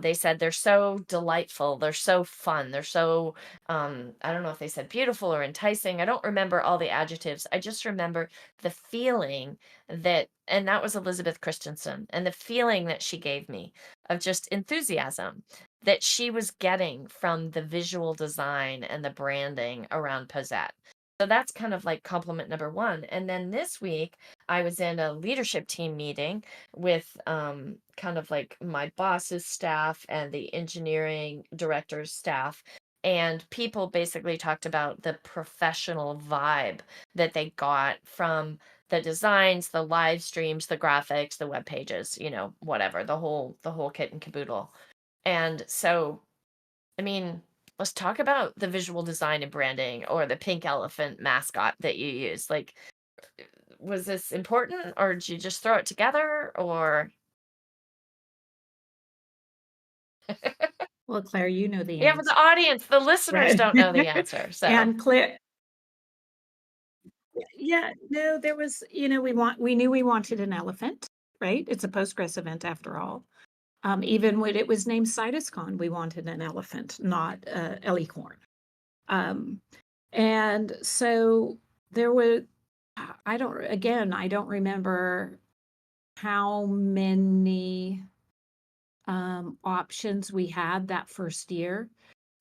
S1: They said they're so delightful, they're so fun, they're so, I don't know if they said beautiful or enticing. I don't remember all the adjectives. I just remember the feeling that, and that was Elizabeth Christensen, and the feeling that she gave me of just enthusiasm that she was getting from the visual design and the branding around POSETTE. So that's kind of like compliment number one. And then this week, I was in a leadership team meeting with kind of like my boss's staff and the engineering director's staff. And people basically talked about the professional vibe that they got from the designs, the live streams, the graphics, the web pages, whatever, the whole kit and caboodle. And so, I mean, let's talk about the visual design and branding or the pink elephant mascot that you use. Like, was this important, or did you just throw it together, or?
S2: Well, Claire, you know the
S1: Yeah, but
S2: answer.
S1: the audience, the listeners
S2: Right.
S1: don't know the answer. So,
S2: And Claire, yeah, no, there was, we knew we wanted an elephant, right? It's a Postgres event after all. Even when it was named Citus Con, we wanted an elephant, not a licorn. And so there were, I don't remember how many options we had that first year,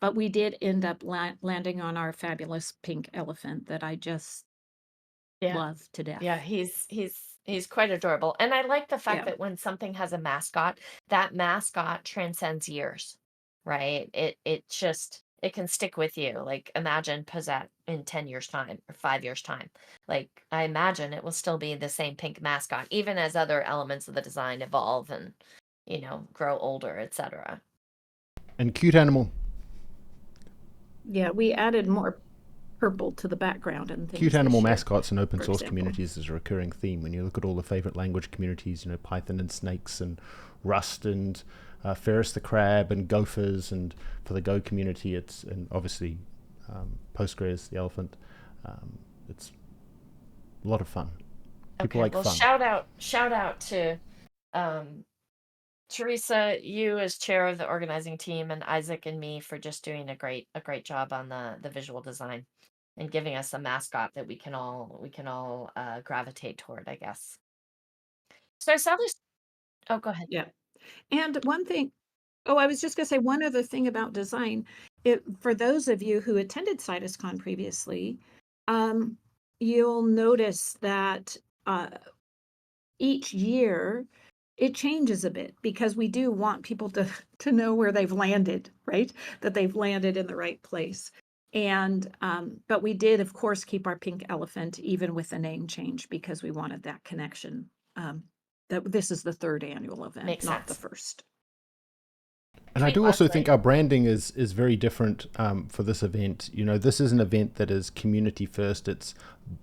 S2: but we did end up landing on our fabulous pink elephant that I just
S1: yeah.
S2: love to death.
S1: Yeah, he's quite adorable. And I like the fact
S2: Yeah.
S1: that when something has a mascot, that mascot transcends years, right? It can stick with you. Like, imagine POSETTE in 10 years' time or 5 years' time. Like, I imagine it will still be the same pink mascot, even as other elements of the design evolve and, grow older, etc.
S3: And cute animal.
S2: Yeah, we added more purple to the background and things.
S3: Cute
S2: this
S3: animal
S2: year,
S3: mascots and open
S2: for
S3: source
S2: example.
S3: communities is a recurring theme. When you look at all the favorite language communities, Python and Snakes and Rust and Ferris the Crab and Gophers, and for the Go community, and obviously Postgres, the elephant. It's a lot of fun. People
S1: Okay,
S3: like
S1: well,
S3: fun.
S1: shout out to Teresa, you as chair of the organizing team, and Isaac and me for just doing a great job on the visual design and giving us a mascot that we can all gravitate toward, I guess. So I saw this. Oh, go ahead.
S2: Yeah. And one thing, I was just going to say one other thing about design. For those of you who attended CitusCon previously, you'll notice that each year it changes a bit because we do want people to know where they've landed, right? That they've landed in the right place. And but we did, of course, keep our pink elephant even with the name change because we wanted that connection. That this is the third annual event,
S1: Makes
S2: not the
S1: sense.
S2: first.
S3: And I
S1: Tweet
S3: do also
S1: last
S3: think
S1: night.
S3: our branding is very different for this event. This is an event that is community first. It's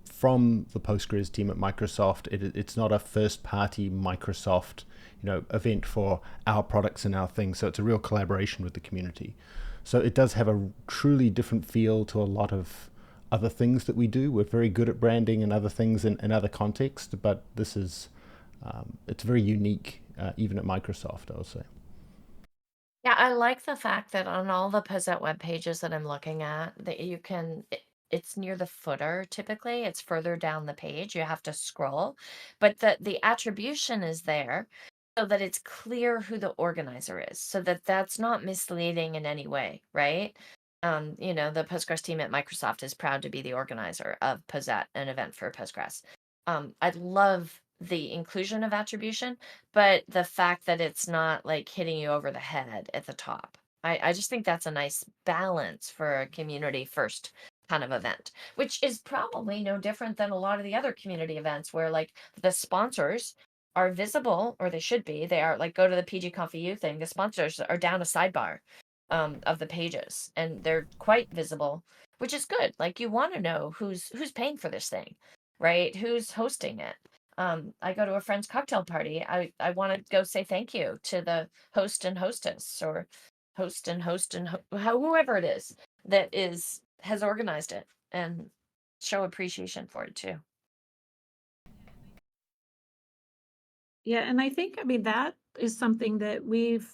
S3: from the Postgres team at Microsoft. It's not a first party Microsoft event for our products and our things. So it's a real collaboration with the community. So it does have a truly different feel to a lot of other things that we do. We're very good at branding and other things in other contexts, but this is it's very unique even at Microsoft, I would say.
S1: Yeah, I like the fact that on all the POSETTE web pages that I'm looking at, that you can, it's near the footer typically. It's further down the page. You have to scroll, but the attribution is there so that it's clear who the organizer is, so that that's not misleading in any way, right? The Postgres team at Microsoft is proud to be the organizer of POSETTE, an event for Postgres. I'd love the inclusion of attribution, but the fact that it's not like hitting you over the head at the top. I just think that's a nice balance for a community first kind of event, which is probably no different than a lot of the other community events where like the sponsors are visible, or they should be. They are, like, go to the PG Conf EU thing. The sponsors are down a sidebar of the pages, and they're quite visible, which is good. Like, you want to know who's paying for this thing, right? Who's hosting it. I go to a friend's cocktail party. I want to go say thank you to the host and hostess, or host and whoever it is that has organized it, and show appreciation for it too.
S2: Yeah, and I think, I mean, that is something that we've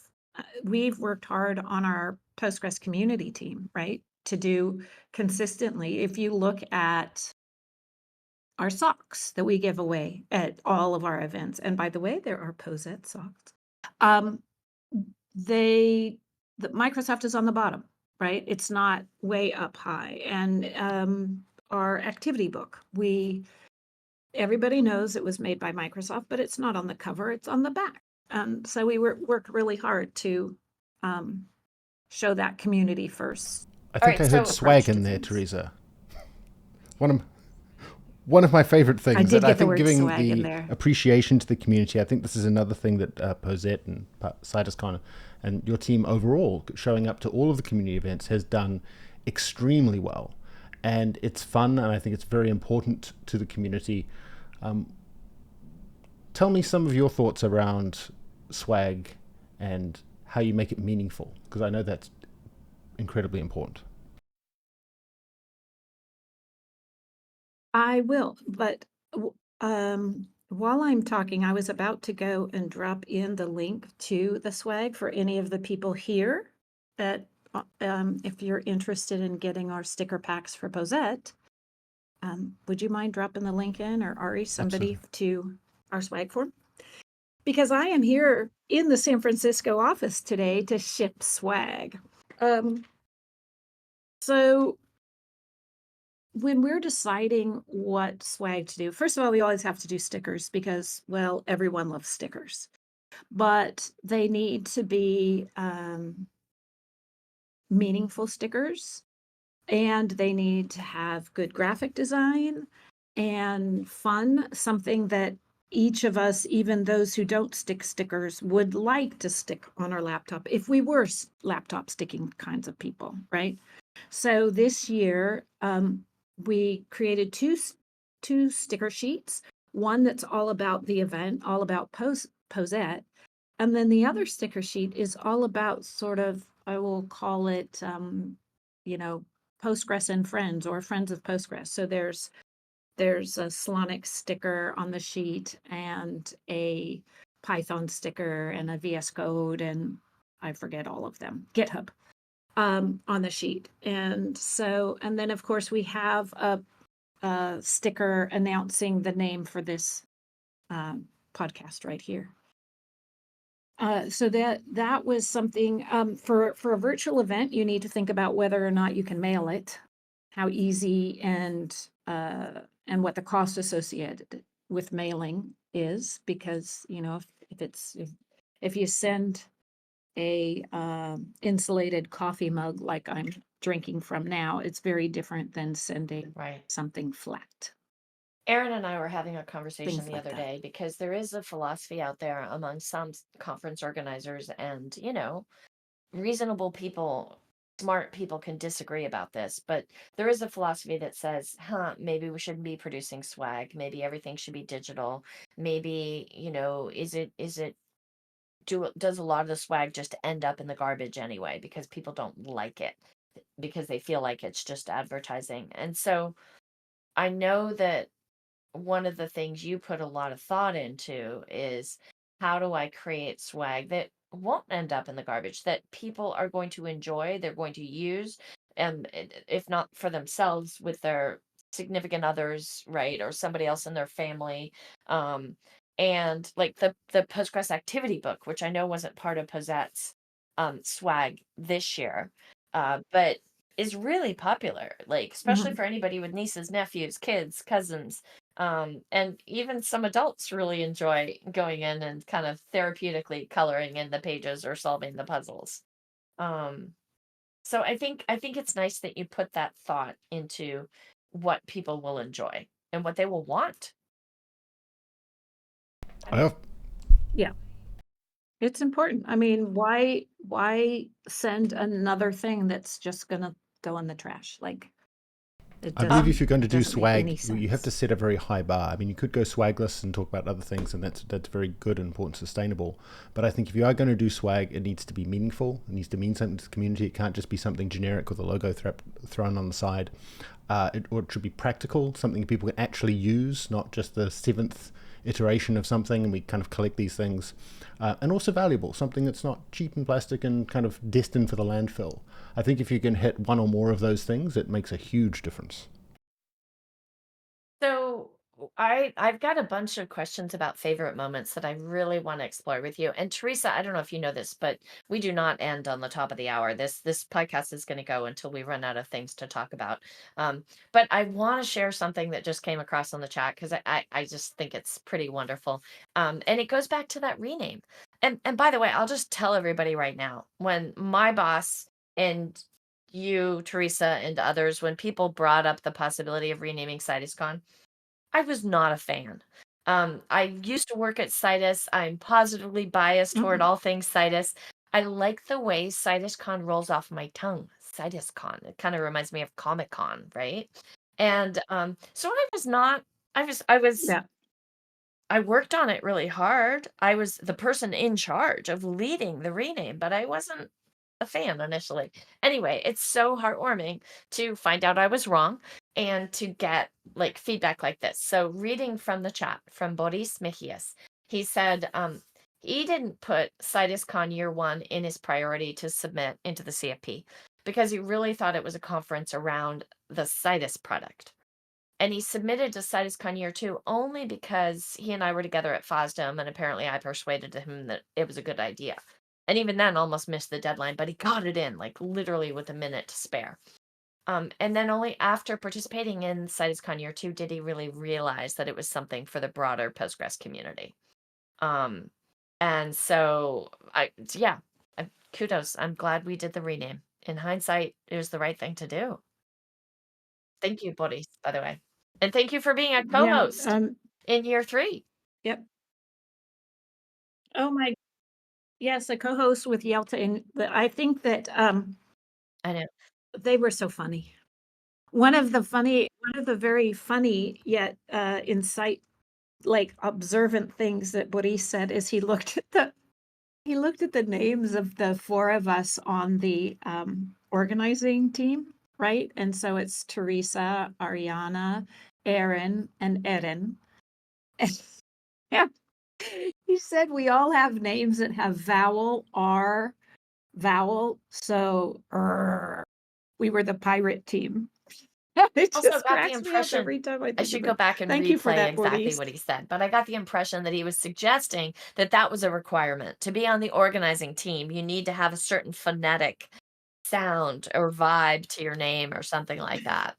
S2: worked hard on our Postgres community team, right? To do consistently. If you look at our socks that we give away at all of our events, and by the way, there are POSETTE socks. Um, the Microsoft is on the bottom, right? It's not way up high. And our activity book, everybody knows it was made by Microsoft, but it's not on the cover, it's on the back. And so we worked really hard to show that community first
S3: I
S1: All
S3: think
S1: right,
S3: I heard
S1: so
S3: swag
S2: approach to
S3: in there,
S2: things.
S3: Teresa. One of one of my favorite
S2: I
S3: things,
S2: did
S3: and I
S2: get the
S3: think
S2: word
S3: giving
S2: swag in
S3: the
S2: there.
S3: appreciation to the community. I think this is another thing that POSETTE and Citus Con and your team overall, showing up to all of the community events, has done extremely well. And it's fun, and I think it's very important to the community. Tell me some of your thoughts around swag and how you make it meaningful, because I know that's incredibly important.
S2: I will, but while I'm talking, I was about to go and drop in the link to the swag for any of the people here that if you're interested in getting our sticker packs for POSETTE, would you mind dropping the link in, or Ari, somebody,
S3: Absolutely.
S2: to our swag form? Because I am here in the San Francisco office today to ship swag. So when we're deciding what swag to do, first of all, we always have to do stickers because, well, everyone loves stickers, but they need to be meaningful stickers, and they need to have good graphic design and fun, something that each of us, even those who don't stick stickers, would like to stick on our laptop if we were laptop sticking kinds of people, right? So this year, we created two sticker sheets. One that's all about the event, all about POSETTE, and then the other sticker sheet is all about sort of, I will call it, Postgres and Friends, or Friends of Postgres. So there's a Slonic sticker on the sheet, and a Python sticker, and a VS Code, and I forget all of them. GitHub on the sheet. And then of course we have a sticker announcing the name for this podcast right here. So that was something, for a virtual event, you need to think about whether or not you can mail it, how easy and what the cost associated with mailing is, because if you send a insulated coffee mug like I'm drinking from now, it's very different than sending
S1: right.
S2: something flat.
S1: Aaron and I were having a conversation
S2: Things
S1: the
S2: like
S1: other
S2: that.
S1: day because there is a philosophy out there among some conference organizers, and reasonable people, smart people can disagree about this, but there is a philosophy that says, maybe we shouldn't be producing swag. Maybe everything should be digital. Maybe, does a lot of the swag just end up in the garbage anyway because people don't like it, because they feel like it's just advertising. And so I know that one of the things you put a lot of thought into is, how do I create swag that won't end up in the garbage, that people are going to enjoy, they're going to use, and if not for themselves, with their significant others, right, or somebody else in their family. And like the Postgres activity book, which I know wasn't part of POSETTE's swag this year, but is really popular, like especially
S2: Mhm.
S1: for anybody with nieces, nephews, kids, cousins, and even some adults really enjoy going in and kind of therapeutically coloring in the pages or solving the puzzles. Um, so I think it's nice that you put that thought into what people will enjoy and what they will want. I mean,
S2: Yeah, it's important. I mean, why send another thing that's just gonna go in the trash? Like, it
S3: I believe
S2: doesn't
S3: if you're going to do
S2: doesn't make any
S3: swag, you have to
S2: sense.
S3: set a very high bar. I mean, you could go swagless and talk about other things, and that's very good and important, sustainable. But I think if you are going to do swag, it needs to be meaningful. It needs to mean something to the community. It can't just be something generic with a logo thrown on the side. Or it should be practical, something people can actually use, not just the seventh iteration of something, and we kind of collect these things. And also valuable, something that's not cheap and plastic and kind of destined for the landfill. I think if you can hit one or more of those things, it makes a huge difference.
S1: So I've got a bunch of questions about favorite moments that I really want to explore with you. And Teresa, I don't know if you know this, but we do not end on the top of the hour. This podcast is going to go until we run out of things to talk about. But I want to share something that just came across on the chat because I just think it's pretty wonderful. And it goes back to that rename. And by the way, I'll just tell everybody right now, when my boss and you, Teresa, and others, when people brought up the possibility of renaming CitusCon, I was not a fan. I used to work at Citus. I'm positively biased toward all things Citus. I like the way CitusCon rolls off my tongue. CitusCon. It kind of reminds me of Comic Con, right? And so I was not.
S2: Yeah.
S1: I worked on it really hard. I was the person in charge of leading the rename, but I wasn't a fan initially. Anyway, it's so heartwarming to find out I was wrong and to get like feedback like this. So reading from the chat from Boris Michias, he said he didn't put CitusCon year one in his priority to submit into the CFP because he really thought it was a conference around the Citus product. And he submitted to CitusCon year two only because he and I were together at FOSDEM, and apparently I persuaded him that it was a good idea. And even then almost missed the deadline, but he got it in, like literally with a minute to spare. And then only after participating in CitusCon year two did he really realize that it was something for the broader Postgres community. And so, kudos. I'm glad we did the rename. In hindsight, it was the right thing to do. Thank you, Boris, by the way. And thank you for being a co-host in year three.
S2: Yep. Oh my, yes, a co-host with Yelta, and I think that
S1: I know.
S2: they were so funny. One of the very funny yet like observant things that Boris said is he looked at the names of the four of us on the organizing team, right? And so it's Teresa, Ariana, Aaron, and Erin. And yeah, he said we all have names that have vowel, R, vowel. So we were the pirate team. It
S1: Also
S2: just
S1: got the
S2: cracks me up
S1: impression
S2: every time I think
S1: I should
S2: of
S1: go
S2: it.
S1: back and
S2: Thank you for
S1: replay
S2: that,
S1: exactly
S2: Boris.
S1: what he said, but I got the impression that he was suggesting that that was a requirement. To be on the organizing team, you need to have a certain phonetic sound or vibe to your name or something like that.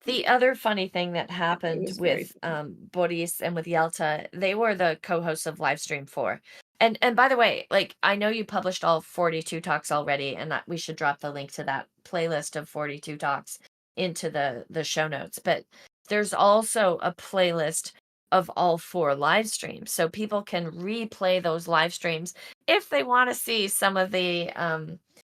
S1: The other funny thing that happened
S2: was very
S1: with Boris and with Yelta, they were the co-hosts of Livestream 4. And by the way, like I know you published all 42 talks already, and we should drop the link to that playlist of 42 talks into the show notes. But there's also a playlist of all 4 live streams, so people can replay those live streams if they want to see some of the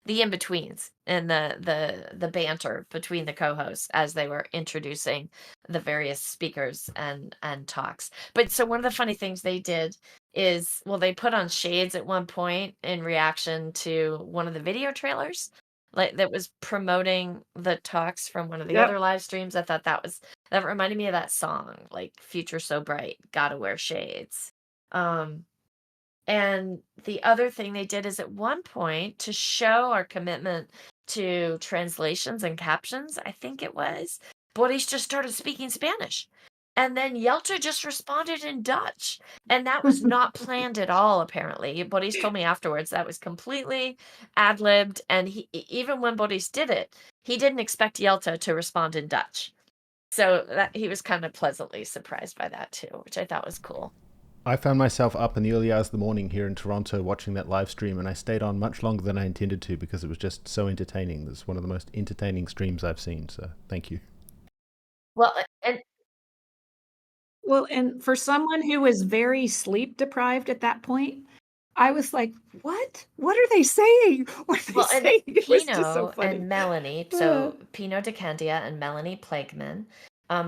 S1: in-betweens and the banter between the co-hosts as they were introducing the various speakers and talks. But so one of the funny things they did is, well, they put on shades at one point in reaction to one of the video trailers, like that was promoting the talks from one of the other live streams. I thought that reminded me of that song, like Future So Bright, Gotta Wear Shades. And the other thing they did is at one point, to show our commitment to translations and captions, I think it was, Boris just started speaking Spanish. And then Yelta just responded in Dutch. And that was not planned at all, apparently. Boris told me afterwards that was completely ad-libbed. And even when Boris did it, he didn't expect Yelta to respond in Dutch. So he was kind of pleasantly surprised by that too, which I thought was cool.
S3: I found myself up in the early hours of the morning here in Toronto watching that live stream, and I stayed on much longer than I intended to because it was just so entertaining. It's one of the most entertaining streams I've seen, so thank you.
S1: Well,
S2: and for someone who was very sleep deprived at that point, I was like, what? What are they saying? What are they saying? It was just so funny.
S1: And Melanie, so Pino DeCandia and Melanie Plagueman,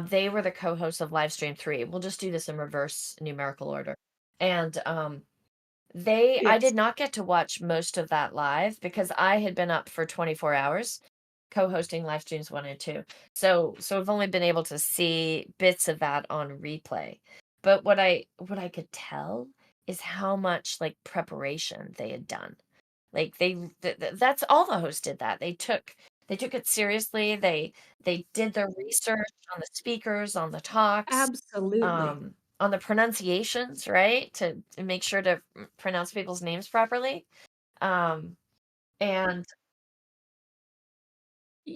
S1: they were the co-hosts of Livestream 3. We'll just do this in reverse numerical order. And I did not get to watch most of that live because I had been up for 24 hours co-hosting live streams 1 and 2. So I've only been able to see bits of that on replay. But what I could tell is how much like preparation they had done. Like that's all the hosts did that. They took it seriously. They did their research on the speakers, on the talks,
S2: Absolutely.
S1: on the pronunciations, right? To make sure to pronounce people's names properly. And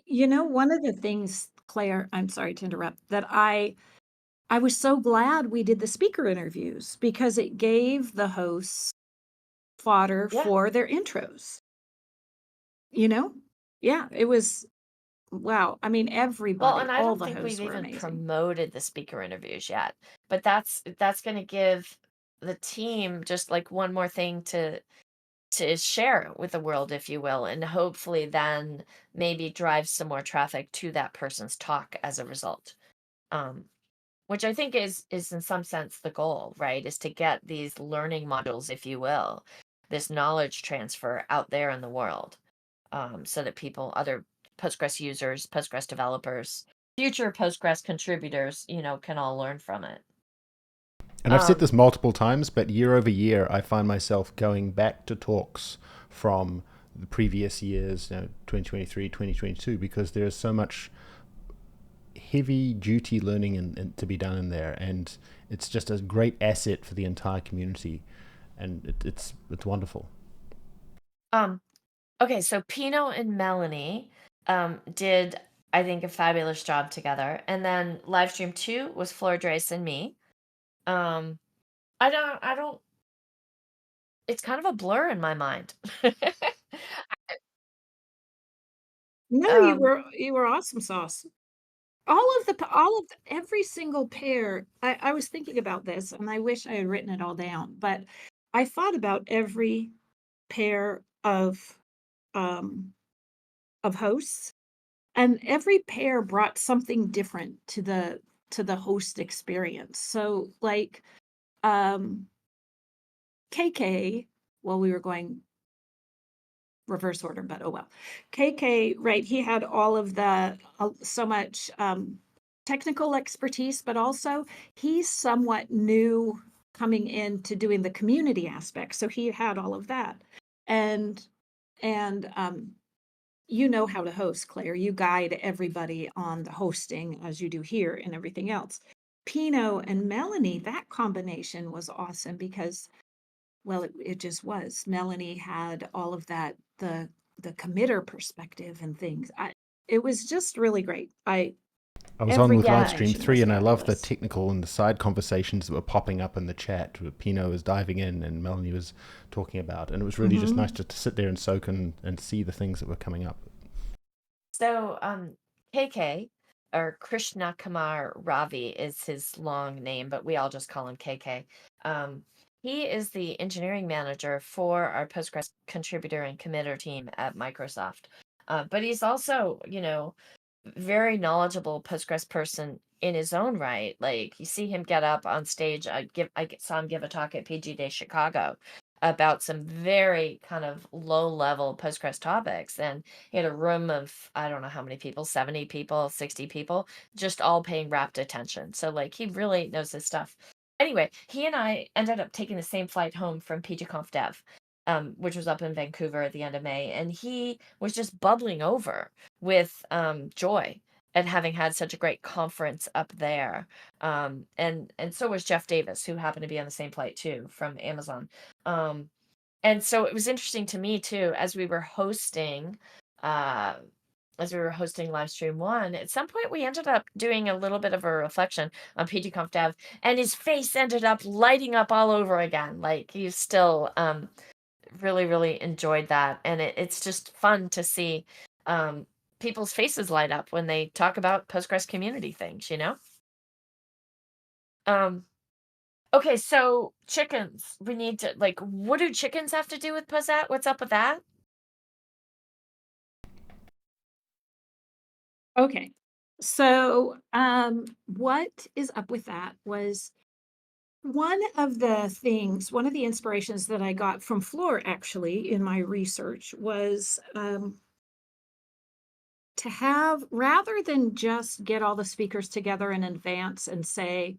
S2: One of the things, Claire, I'm sorry to interrupt, that I was so glad we did the speaker interviews because it gave the hosts fodder
S1: yeah.
S2: for their intros. Yeah, it was wow. I mean,
S1: Well,
S2: everybody,
S1: and I
S2: all
S1: don't
S2: the
S1: think we've
S2: hosts were
S1: even
S2: amazing.
S1: promoted the speaker interviews yet, but that's going to give the team just like one more thing to share with the world, if you will, and hopefully then maybe drive some more traffic to that person's talk as a result. Which I think is in some sense the goal, right? Is to get these learning modules, if you will, this knowledge transfer out there in the world, so that people, other Postgres users, Postgres developers, future Postgres contributors, can all learn from it.
S3: And I've said
S1: Um,
S3: this multiple times, but year over year, I find myself going back to talks from the previous years, 2023, 2022, because there's so much heavy duty learning to be done in there. And it's just a great asset for the entire community. And it's wonderful.
S1: okay, so Pino and Melanie did, I think, a fabulous job together. And then Livestream 2 was Flora Drace and me. Um, I don't, it's kind of a blur in my mind.
S2: No,
S1: um,
S2: you were awesome sauce. Every single pair. I was thinking about this and I wish I had written it all down, but I thought about every pair um of hosts, and every pair brought something different to the host experience. So like KK, well, we were going reverse order, but oh well. KK, right, he had all of the so much technical expertise, but also he's somewhat new coming into doing the community aspect. So he had all of that. And you know how to host, Claire. You guide everybody on the hosting as you do here and everything else. Pino and Melanie, that combination was awesome because, well, it just was. Melanie had all of that, the committer perspective and things. It was just really great.
S3: I was on
S2: Every
S3: with
S1: yeah,
S3: Livestream
S2: combination was
S3: 3, and I love the
S2: fabulous.
S3: technical and the side conversations that were popping up in the chat. Where Pino was diving in and Melanie was talking about. And it was really just nice
S2: Mm-hmm.
S3: to sit there and soak and see the things that were coming up.
S1: so KK, or Krishna Kumar Ravi is his long name, but we all just call him KK. He is the engineering manager for our Postgres contributor and committer team at Microsoft. But he's also, very knowledgeable Postgres person in his own right. Like you see him get up on stage. I saw him give a talk at PG Day Chicago about some very kind of low level Postgres topics, and he had a room of, I don't know how many people, 70 people, 60 people, just all paying rapt attention. So like he really knows his stuff. Anyway, he and I ended up taking the same flight home from PG Conf Dev, which was up in Vancouver at the end of May, and he was just bubbling over with joy at having had such a great conference up there. And so was Jeff Davis, who happened to be on the same flight too from Amazon. Um, and so it was interesting to me too, uh, as we were hosting Livestream 1, at some point we ended up doing a little bit of a reflection on PGConf Dev, and his face ended up lighting up all over again. Like he's still really, really enjoyed that. And it's just fun to see people's faces light up when they talk about Postgres community things. Um, okay, so chickens. We need to, like, what do chickens have to do with POSETTE? What's up with that?
S2: Okay. So, what is up with that was one of the inspirations that I got from Floor actually in my research was to have, rather than just get all the speakers together in advance and say,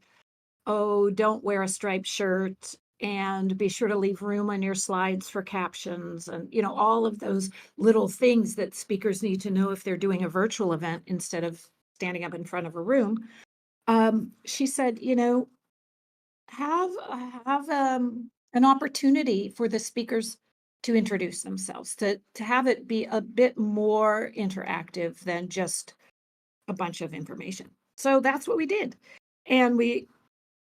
S2: oh, don't wear a striped shirt, and be sure to leave room on your slides for captions, and all of those little things that speakers need to know if they're doing a virtual event instead of standing up in front of a room. She said, have an opportunity for the speakers to introduce themselves, to have it be a bit more interactive than just a bunch of information. So that's what we did. And we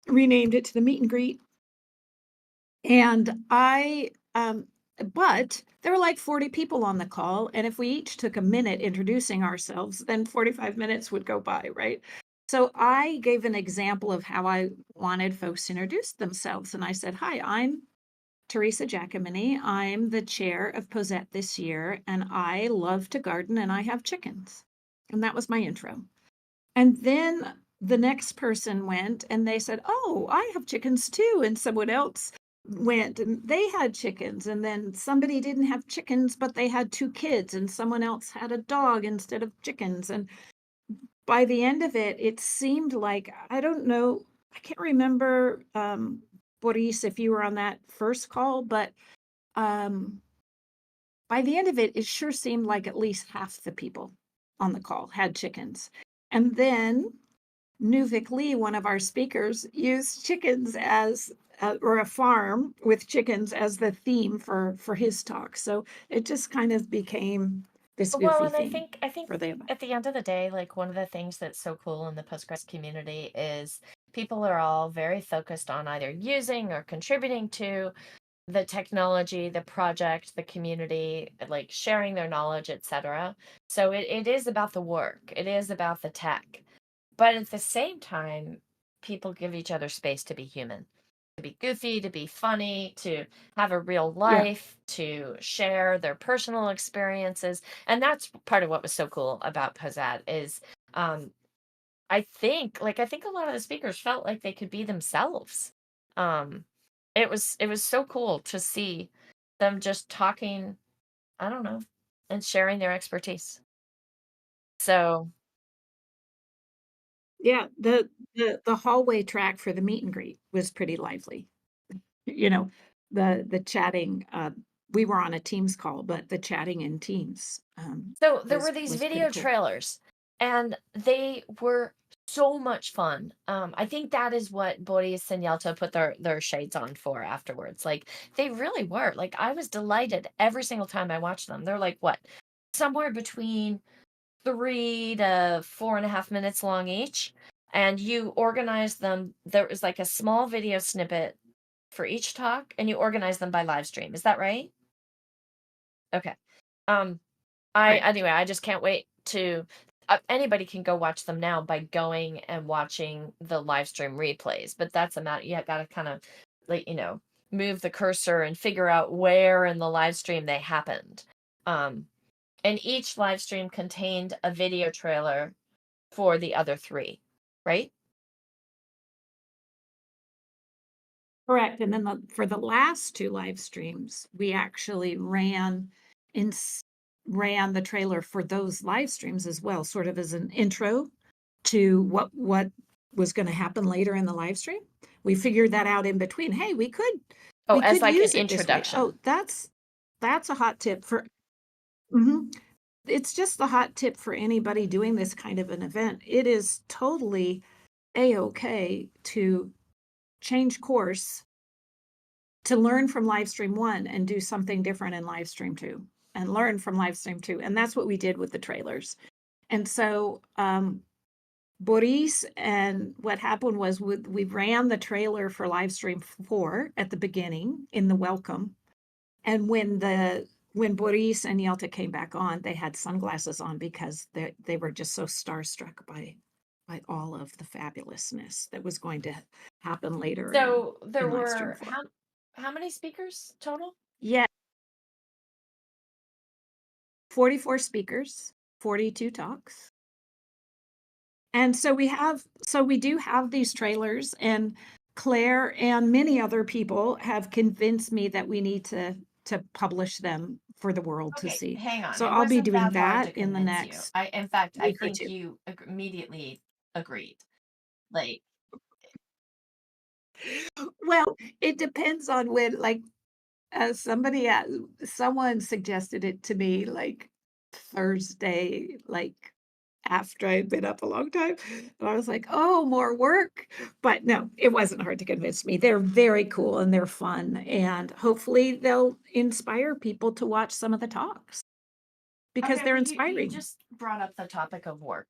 S2: renamed it to the meet and greet. And but there were like 40 people on the call. And if we each took a minute introducing ourselves, then 45 minutes would go by, right? So I gave an example of how I wanted folks to introduce themselves. And I said, hi, I'm Teresa Giacomini. I'm the chair of POSETTE this year, and I love to garden and I have chickens. And that was my intro. And then the next person went and they said, oh, I have chickens too. And someone else went and they had chickens. And then somebody didn't have chickens, but they had 2 kids, and someone else had a dog instead of chickens. And by the end of it, it seemed like, I don't know, I can't remember, Boris, if you were on that first call, but by the end of it, it sure seemed like at least half the people on the call had chickens. And then Nuvik Lee, one of our speakers, used chickens as or a farm with chickens as the theme for his talk. So it just kind of became this
S1: Well,
S2: goofy
S1: and I
S2: thing
S1: think
S2: for the event.
S1: at the end of the day, like one of the things that's so cool in the Postgres community is people are all very focused on either using or contributing to the technology, the project, the community, like sharing their knowledge, etc. So it is about the work. It is about the tech. But at the same time, people give each other space to be human, to be goofy, to be funny, to have a real
S2: Yeah.
S1: life, to share their personal experiences. And that's part of what was so cool about POSETTE is I think a lot of the speakers felt like they could be themselves. Um it was so cool to see them just talking, I don't know, and sharing their expertise. So,
S2: Yeah, the hallway track for the meet and greet was pretty lively. You know, the chatting, we were on a Teams call, but the chatting in Teams
S1: so there were these
S2: was pretty
S1: video
S2: cool.
S1: trailers, and they were so much fun. I think that is what Boris and Yelta put their shades on for afterwards. Like they really were. Like I was delighted every single time I watched them. They're like what, somewhere between 3 to 4.5 minutes long each, and you organize them. There was like a small video snippet for each talk, and you organize them by live stream. Is that right? Okay. Um,
S2: Right.
S1: I just can't wait to. Anybody can go watch them now by going and watching the live stream replays, but that's a matter. You got to kind of, like, move the cursor and figure out where in the live stream they happened. And each live stream contained a video trailer for the other 3, right?
S2: Correct. And then for the last 2 live streams, we actually ran the trailer for those live streams as well, sort of as an intro to what was going to happen later in the live stream. We figured that out in between. Hey, we could
S1: As like an
S2: use it this way.
S1: introduction.
S2: Oh, that's a hot tip for. Mhm. It's just the hot tip for anybody doing this kind of an event. It is totally a-okay to change course, to learn from live stream 1 and do something different in live stream 2, and learn from live stream 2. And that's what we did with the trailers. And so Boris, and what happened was we ran the trailer for live stream 4 at the beginning in the welcome. And when Boris and Yelta came back on, they had sunglasses on because they were just so starstruck by all of the fabulousness that was going to happen later
S1: So there
S2: in live stream
S1: were
S2: 4.
S1: how many speakers total?
S2: Yeah, 44 speakers, 42 talks. And so we do have these trailers, and Claire and many other people have convinced me that we need to publish them for the world to
S1: Okay,
S2: see.
S1: hang on.
S2: So
S1: It
S2: I'll be
S1: wasn't
S2: doing
S1: that hard to
S2: that in the
S1: convince you.
S2: next
S1: In fact, I
S2: week or
S1: think
S2: 2.
S1: you immediately agreed. Like,
S2: Well, it depends on when, like, someone suggested it to me, like, Thursday, like, after I'd been up a long time, and I was like, "Oh, more work?" But no, it wasn't hard to convince me. They're very cool and they're fun, and hopefully they'll inspire people to watch some of the talks because
S1: Okay,
S2: they're
S1: well, you
S2: inspiring.
S1: just brought up the topic of work.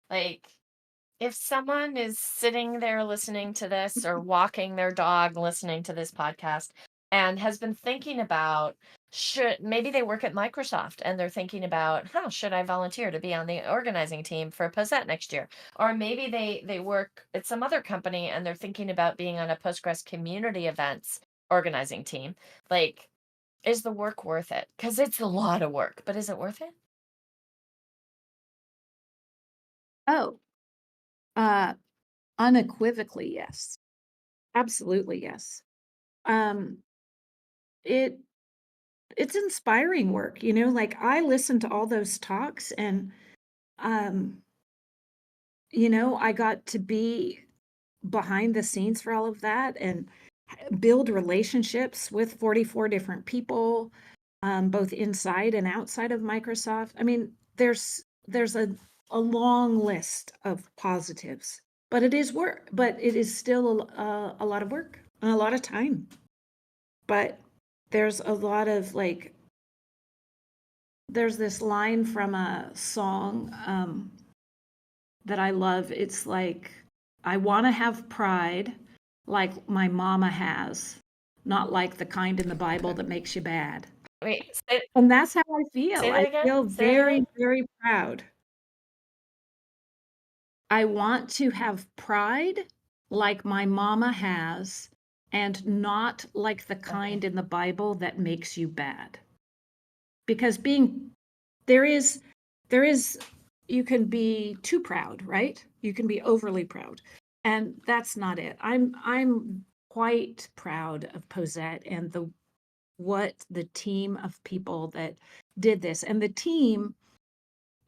S1: Like, if someone is sitting there listening to this or walking their dog listening to this podcast and has been thinking about should maybe they work at Microsoft and they're thinking about how should I volunteer to be on the organizing team for POSETTE next year, or maybe they work at some other company and they're thinking about being on a Postgres community events organizing team. Like, is the work worth it? Because it's a lot of work, but is it worth it?
S2: Oh, uh, unequivocally, yes. Absolutely, yes. Um, it it's inspiring work, like, I listened to all those talks and, um, I got to be behind the scenes for all of that and build relationships with 44 different people, both inside and outside of Microsoft. I mean, there's a long list of positives, but it is work, but it is still a lot of work and a lot of time. But there's a lot of like, there's this line from a song that I love. It's like, I want to have pride like my mama has, not like the kind in the Bible that makes you bad.
S1: Wait,
S2: And that's how I feel.
S1: say
S2: I
S1: that again.
S2: feel
S1: Say that
S2: very,
S1: again.
S2: very proud. I want to have pride like my mama has, and not like the kind in the Bible that makes you bad. Because there is, you can be too proud, right? You can be overly proud. And that's not it. I'm quite proud of POSETTE and what the team of people that did this. And the team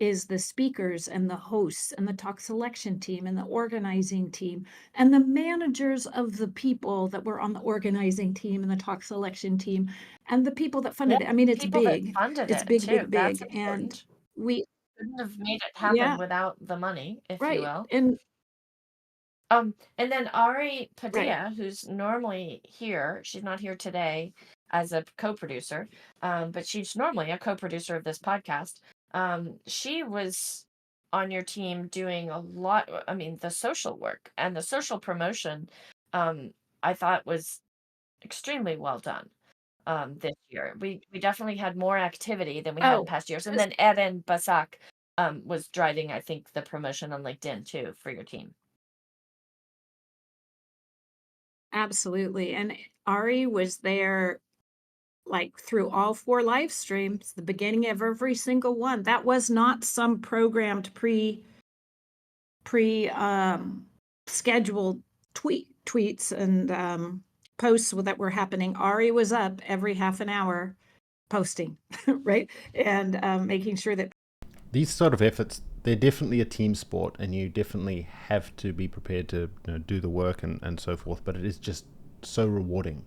S2: is the speakers and the hosts and the talk selection team and the organizing team and the managers of the people that were on the organizing team and the talk selection team and the people that
S1: Yeah,
S2: funded it. I mean, it's
S1: people that
S2: big.
S1: funded
S2: It's
S1: it
S2: big,
S1: too.
S2: big,
S1: That's
S2: big. And
S1: important.
S2: we,
S1: Couldn't have made it happen
S2: yeah,
S1: without the money, if you
S2: right.
S1: will.
S2: And
S1: And then Ari
S2: right.
S1: Padilla, who's normally here, she's not here today as a co-producer, but she's normally a co-producer of this podcast. She was on your team doing a lot. I mean, the social work and the social promotion, I thought was extremely well done. This year, we definitely had more activity than we had in
S2: Oh,
S1: past years. And
S2: just
S1: then Evan Basak was driving, I think, the promotion on LinkedIn too for your team.
S2: absolutely. And Ari was there like through all 4 live streams, the beginning of every single one. That was not some programmed pre scheduled tweets and posts that were happening. Ari was up every half an hour posting, right? And making sure that
S3: These sort of efforts, they're definitely a team sport, and you definitely have to be prepared to do the work and so forth. But it is just so rewarding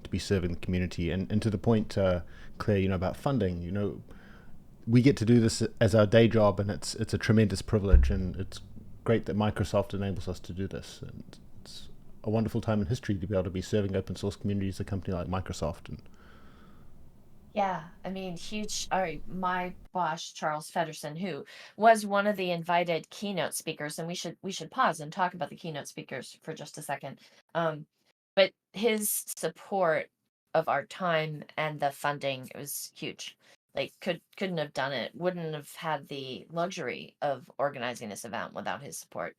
S3: to be serving the community. And to the point, Claire, about funding, we get to do this as our day job, and it's a tremendous privilege, and it's great that Microsoft enables us to do this. And it's a wonderful time in history to be able to be serving open source communities, a company like Microsoft. And
S1: Yeah, I mean, huge. All right, my boss, Charles Feddersen, who was one of the invited keynote speakers, and we should pause and talk about the keynote speakers for just a second. But his support of our time and the funding, it was huge. Like, couldn't have done it, wouldn't have had the luxury of organizing this event without his support.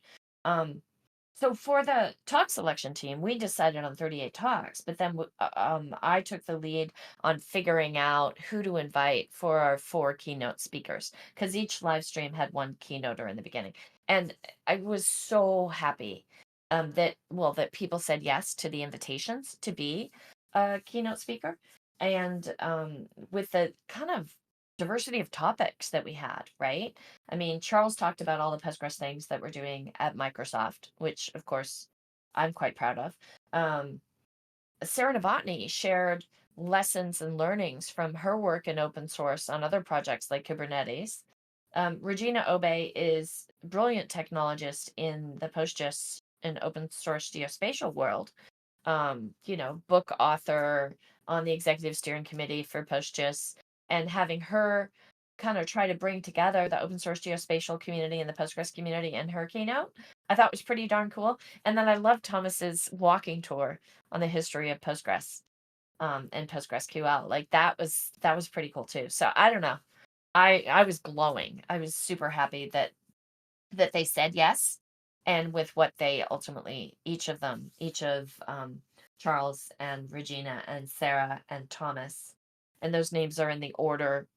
S1: So for the talk selection team, we decided on 38 talks, but then I took the lead on figuring out who to invite for our 4 keynote speakers, because each live stream had one keynoter in the beginning. And I was so happy that people said yes to the invitations to be a keynote speaker. And with the kind of diversity of topics that we had, right? I mean, Charles talked about all the Postgres things that we're doing at Microsoft, which of course I'm quite proud of. Sarah Novotny shared lessons and learnings from her work in open source on other projects like Kubernetes. Regina Obe is a brilliant technologist in the PostGIS and open source geospatial world. Book author on the executive steering committee for PostGIS, and having her kind of try to bring together the open source geospatial community and the Postgres community in her keynote, I thought was pretty darn cool. And then I love Thomas's walking tour on the history of Postgres, and PostgreSQL. Like that was pretty cool too. So I don't know. I was glowing. I was super happy that they said yes, and with what they ultimately, each of Charles and Regina and Sarah and Thomas, and those names are in the order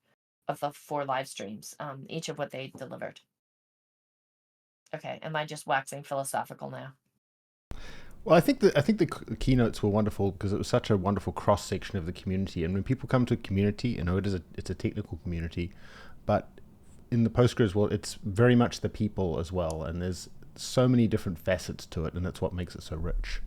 S1: of the 4 live streams, each of what they delivered. Okay, am I just waxing philosophical now?
S3: Well, I think the keynotes were wonderful because it was such a wonderful cross section of the community. And when people come to a community, it's a technical community, but in the Postgres world, it's very much the people as well. And there's so many different facets to it, and that's what makes it so rich.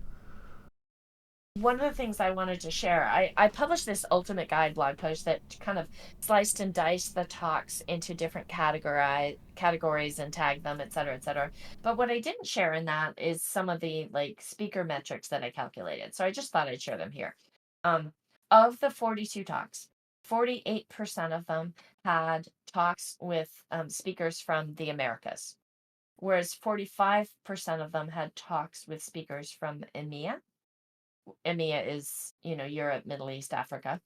S1: One of the things I wanted to share, I published this Ultimate Guide blog post that kind of sliced and diced the talks into different categories and tagged them, et cetera, et cetera. But what I didn't share in that is some of the speaker metrics that I calculated. So I just thought I'd share them here. Of the 42 talks, 48% of them had talks with speakers from the Americas, whereas 45% of them had talks with speakers from EMEA. EMEA is, Europe, Middle East, Africa.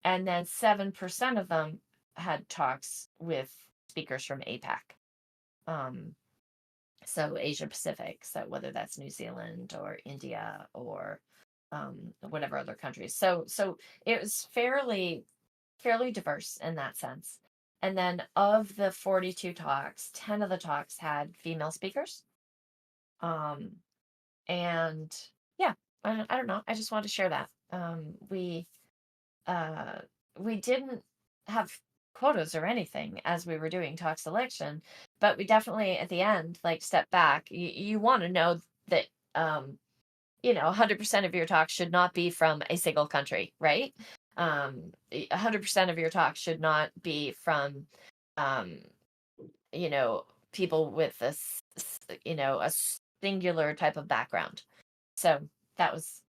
S1: And then 7% of them had talks with speakers from APAC. So Asia Pacific. So whether that's New Zealand or India or whatever other countries. So it was fairly diverse in that sense. And then of the 42 talks, 10 of the talks had female speakers. And yeah, I don't know. I just wanted to share that. We didn't have quotas or anything as we were doing talk selection, but we definitely at the end step back. You want to know that 100% of your talk should not be from a single country, right? 100% of your talk should not be from people with a singular type of background. So that was.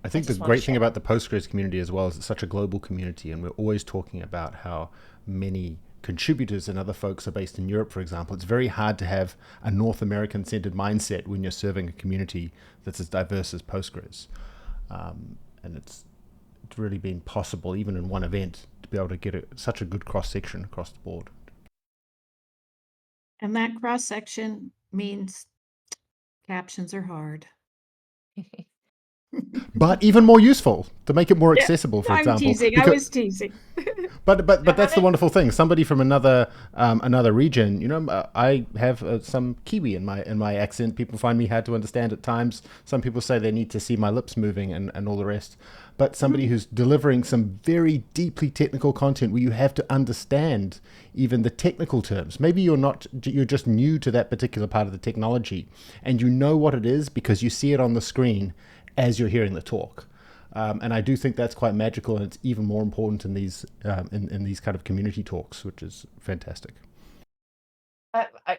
S3: I think the great thing about the Postgres community as well is it's such a global community, and we're always talking about how many contributors and other folks are based in Europe, for example. It's very hard to have a North American-centered mindset when you're serving a community that's as diverse as Postgres. And it's really been possible, even in one event, to be able to get such a good cross-section across the board.
S2: And that cross-section means captions are hard.
S3: But even more useful to make it more accessible, for example.
S2: I'm teasing. I was teasing.
S3: But that's the wonderful thing. Somebody from another region, I have some Kiwi in my accent. People find me hard to understand at times. Some people say they need to see my lips moving and all the rest. But somebody who's delivering some very deeply technical content where you have to understand even the technical terms. Maybe you're just new to that particular part of the technology, and you know what it is because you see it on the screen as you're hearing the talk. And I do think that's quite magical, and it's even more important in these in these kind of community talks, which is fantastic.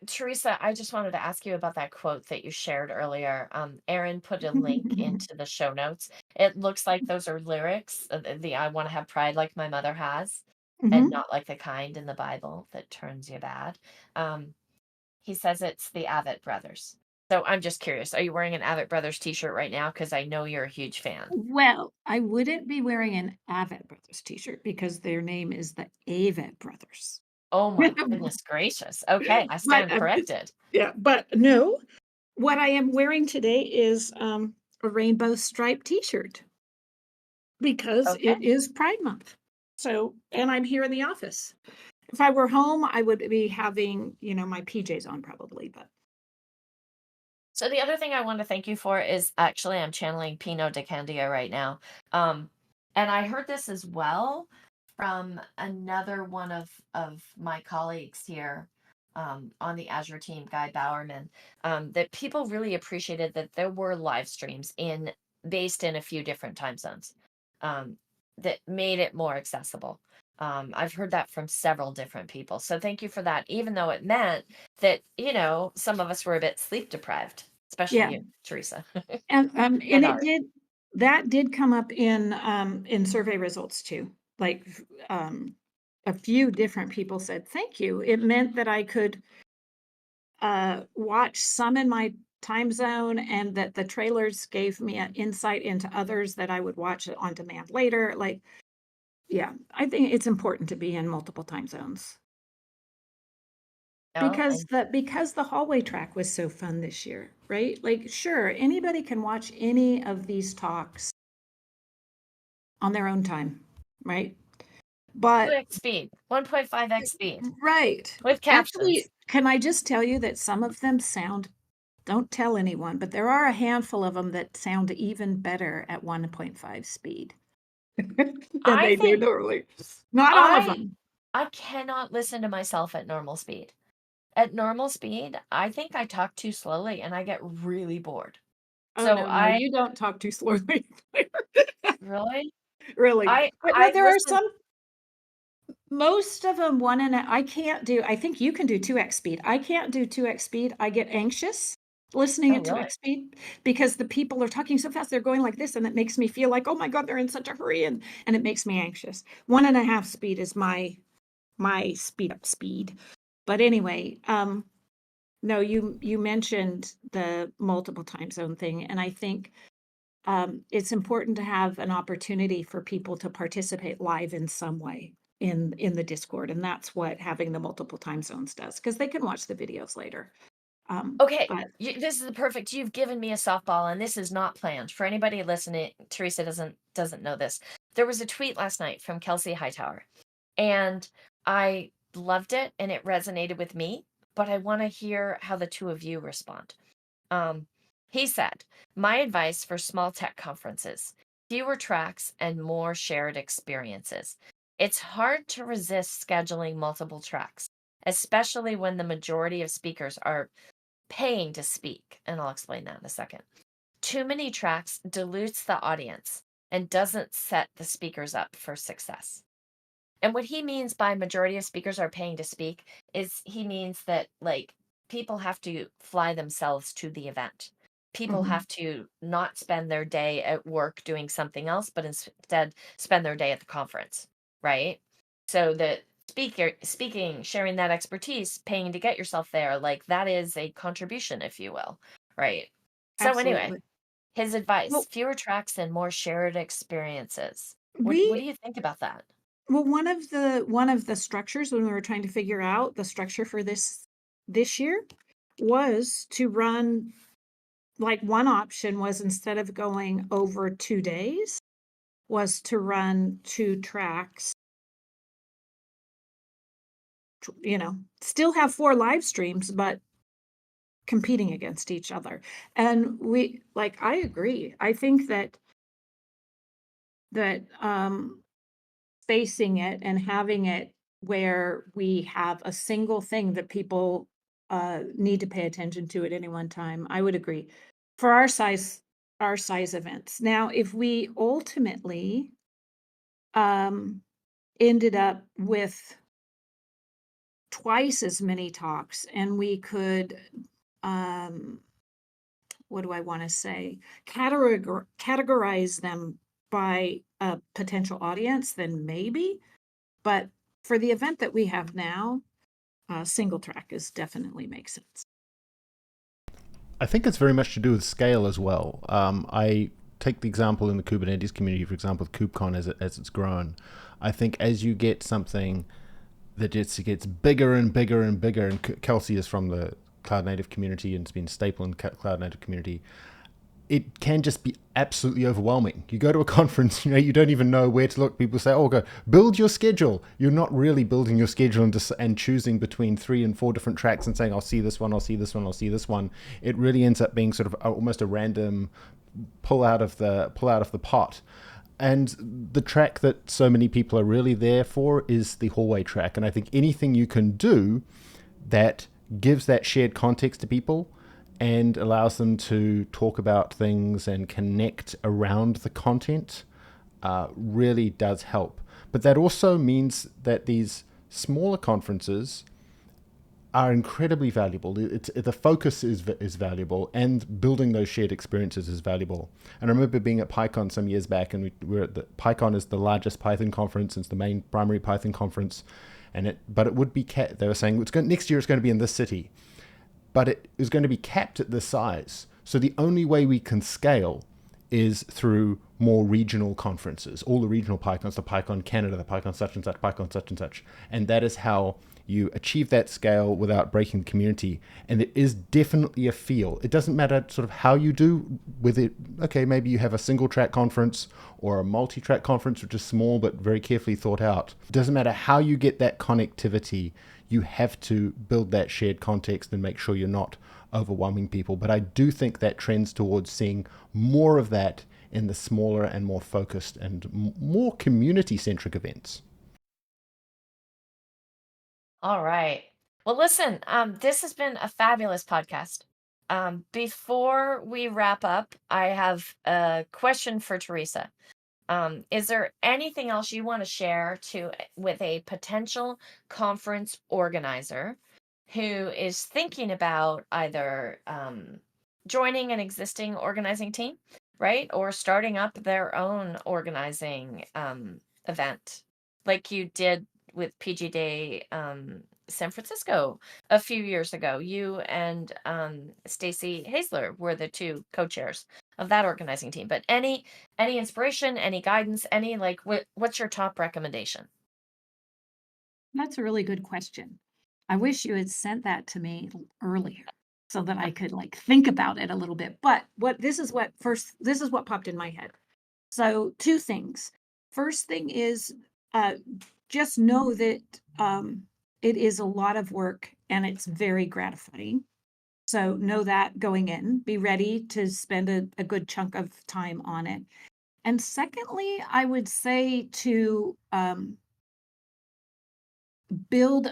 S1: Teresa, I just wanted to ask you about that quote that you shared earlier. Aaron put a link into the show notes. It looks like those are lyrics. The I want to have pride like my mother has, and not like the kind in the Bible that turns you bad. He says it's the Avett Brothers. So I'm just curious, are you wearing an Avett Brothers t-shirt right now? Because I know you're a huge fan.
S2: Well, I wouldn't be wearing an Avett Brothers t-shirt because their name is the Avett Brothers.
S1: Oh my goodness gracious. Okay, I stand corrected.
S2: Yeah, but no, what I am wearing today is a rainbow striped t-shirt because it is Pride Month. So, and I'm here in the office. If I were home, I would be having, my PJs on probably, but.
S1: So the other thing I want to thank you for is actually I'm channeling Pino de Candia right now. And I heard this as well from another one of my colleagues here. on the Azure team, Guy Bowerman, that people really appreciated that there were live streams based in a few different time zones, that made it more accessible. I've heard that from several different people. So thank you for that, even though it meant that, some of us were a bit sleep deprived, especially
S2: Yeah.
S1: you, Teresa.
S2: And
S1: And
S2: that did come up in survey results too. Like a few different people said thank you. It meant that I could watch some in my time zone, and that the trailers gave me an insight into others that I would watch on demand later. Like, yeah, I think it's important to be in multiple time zones. Because the hallway track was so fun this year, right? Like, sure, anybody can watch any of these talks on their own time, right? But
S1: 2x speed, 1.5x speed,
S2: right.
S1: with captions.
S2: Actually, can I just tell you that some of them don't tell anyone, but there are a handful of them that sound even better at 1.5 speed than they do normally. Not all of them.
S1: I cannot listen to myself at normal speed. At normal speed, I think I talk too slowly and I get really bored.
S2: Oh,
S1: So
S2: no, you don't talk too slowly.
S1: Really?
S2: Really. But there are some, most of them I think you can do 2x speed. I can't do 2x speed. I get anxious listening at 2x speed because the people are talking so fast. They're going like this, and it makes me feel like, oh my God, they're in such a hurry, and it makes me anxious. 1.5 speed is my speed up speed. But anyway, no, you mentioned the multiple time zone thing, and I think it's important to have an opportunity for people to participate live in some way in the Discord, and that's what having the multiple time zones does, because they can watch the videos later.
S1: Okay, this is perfect. You've given me a softball, and this is not planned. For anybody listening, Teresa doesn't know this. There was a tweet last night from Kelsey Hightower, and I loved it, and it resonated with me, but I want to hear how the two of you respond. He said, "My advice for small tech conferences: fewer tracks and more shared experiences. It's hard to resist scheduling multiple tracks, especially when the majority of speakers are paying to speak." And I'll explain that in a second. "Too many tracks dilutes the audience and doesn't set the speakers up for success." And what he means by majority of speakers are paying to speak is he means that, like, people have to fly themselves to the event. People have to not spend their day at work doing something else, but instead spend their day at the conference, right? So the speaking, sharing that expertise, paying to get yourself there, like, that is a contribution, if you will, right? So anyway, his advice: fewer tracks and more shared experiences. What do you think about that?
S2: Well, one of the structures when we were trying to figure out the structure for this year was to run, like, one option was, instead of going over 2 days, was to run 2 tracks. Still have 4 live streams, but competing against each other. And I agree. I think that spacing it and having it where we have a single thing that people need to pay attention to at any one time, I would agree. For our size events. Now, if we ultimately ended up with twice as many talks, and we could, what do I want to say, categorize them by a potential audience, then maybe. But for the event that we have now, single track definitely makes sense.
S3: I think it's very much to do with scale as well. I take the example in the Kubernetes community, for example, with KubeCon as it's grown. I think as you get something that just gets bigger and bigger and bigger, and Kelsey is from the cloud native community and it's been a staple in the cloud native community, it can just be absolutely overwhelming. You go to a conference, you don't even know where to look. People say, "Oh, go build your schedule." You're not really building your schedule and choosing between 3 and 4 different tracks and saying, "I'll see this one, I'll see this one, I'll see this one." It really ends up being sort of almost a random pull out of the pot. And the track that so many people are really there for is the hallway track. And I think anything you can do that gives that shared context to people and allows them to talk about things and connect around the content really does help. But that also means that these smaller conferences are incredibly valuable. The focus is valuable, and building those shared experiences is valuable. And I remember being at PyCon some years back, and we were at PyCon is the largest Python conference. It's the main primary Python conference, but it would be they were saying next year it's going to be in this city, but it is going to be capped at this size. So the only way we can scale is through more regional conferences, all the regional PyCons, the PyCon Canada, the PyCon such and such, PyCon such and such. And that is how you achieve that scale without breaking the community. And it is definitely a feel. It doesn't matter sort of how you do with it. Okay, maybe you have a single track conference or a multi-track conference, which is small but very carefully thought out. It doesn't matter how you get that connectivity. You have to build that shared context and make sure you're not overwhelming people. But I do think that trends towards seeing more of that in the smaller and more focused and more community-centric events.
S1: All right. Well, listen, this has been a fabulous podcast. Before we wrap up, I have a question for Teresa. Is there anything else you want to share with a potential conference organizer who is thinking about either joining an existing organizing team, right, or starting up their own organizing event, like you did with PG Day San Francisco a few years ago? You and Stacy Hazler were the two co-chairs of that organizing team. But any inspiration, any guidance, any what's your top recommendation?
S2: That's a really good question. I wish you had sent that to me earlier so that I could think about it a little bit. But this is what popped in my head. So two things. First thing is just know that it is a lot of work and it's very gratifying. So know that going in, be ready to spend a good chunk of time on it. And secondly, I would say to build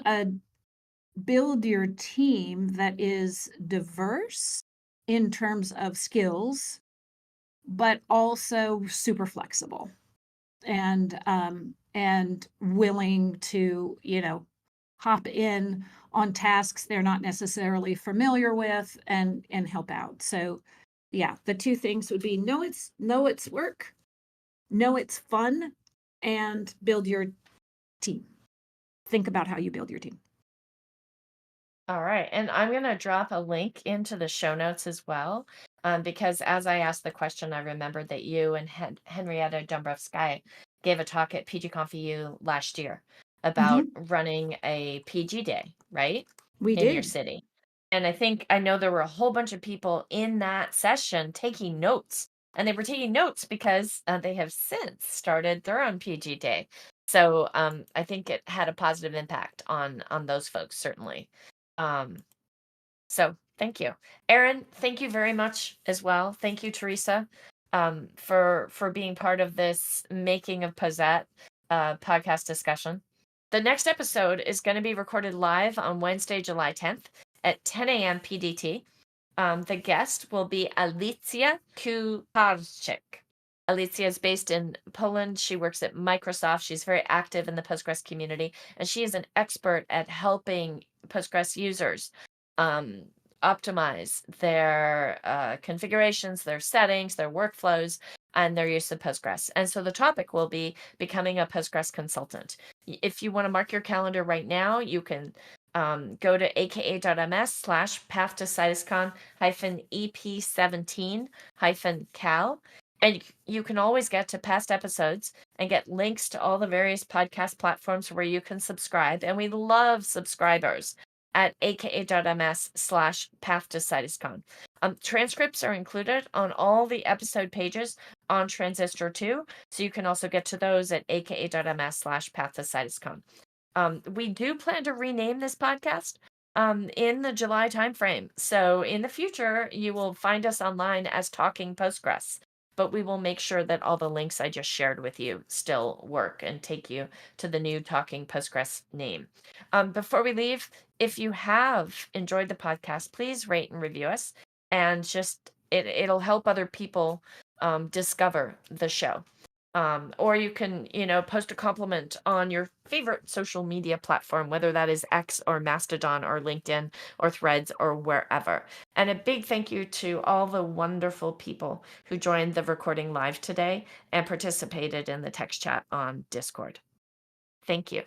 S2: your team that is diverse in terms of skills, but also super flexible and willing to, hop in on tasks they're not necessarily familiar with and help out. So yeah, the two things would be know it's work, know it's fun, and build your team. Think about how you build your team.
S1: All right. And I'm going to drop a link into the show notes as well, because as I asked the question, I remembered that you and Henrietta Dombrowski gave a talk at PGConf EU last year about running a PG day, right?
S2: We
S1: in
S2: did.
S1: your city. And I know there were a whole bunch of people in that session taking notes. And they were taking notes because they have since started their own PG day. So I think it had a positive impact on those folks, certainly. So thank you. Aaron, thank you very much as well. Thank you, Teresa, for being part of this Making of POSETTE podcast discussion. The next episode is going to be recorded live on Wednesday, July 10th at 10 a.m. PDT. The guest will be Alicja Kucharczyk. Alicja is based in Poland. She works at Microsoft. She's very active in the Postgres community, and she is an expert at helping Postgres users optimize their configurations, their settings, their workflows, and their use of Postgres. And so the topic will be becoming a Postgres consultant. If you want to mark your calendar right now, you can go to aka.ms/Path To Citus Con -Ep17-cal. And you can always get to past episodes and get links to all the various podcast platforms where you can subscribe. And we love subscribers at aka.ms/Path To Citus Con. Transcripts are included on all the episode pages on Transistor 2, so you can also get to those at aka.ms/Path To Citus Con. We do plan to rename this podcast in the July timeframe. So in the future, you will find us online as Talking Postgres. but we will make sure that all the links I just shared with you still work and take you to the new Talking Postgres name. Before we leave, if you have enjoyed the podcast, please rate and review us, and just it'll help other people discover the show. Or you can, post a compliment on your favorite social media platform, whether that is X or Mastodon or LinkedIn or Threads or wherever. And a big thank you to all the wonderful people who joined the recording live today and participated in the text chat on Discord. Thank you.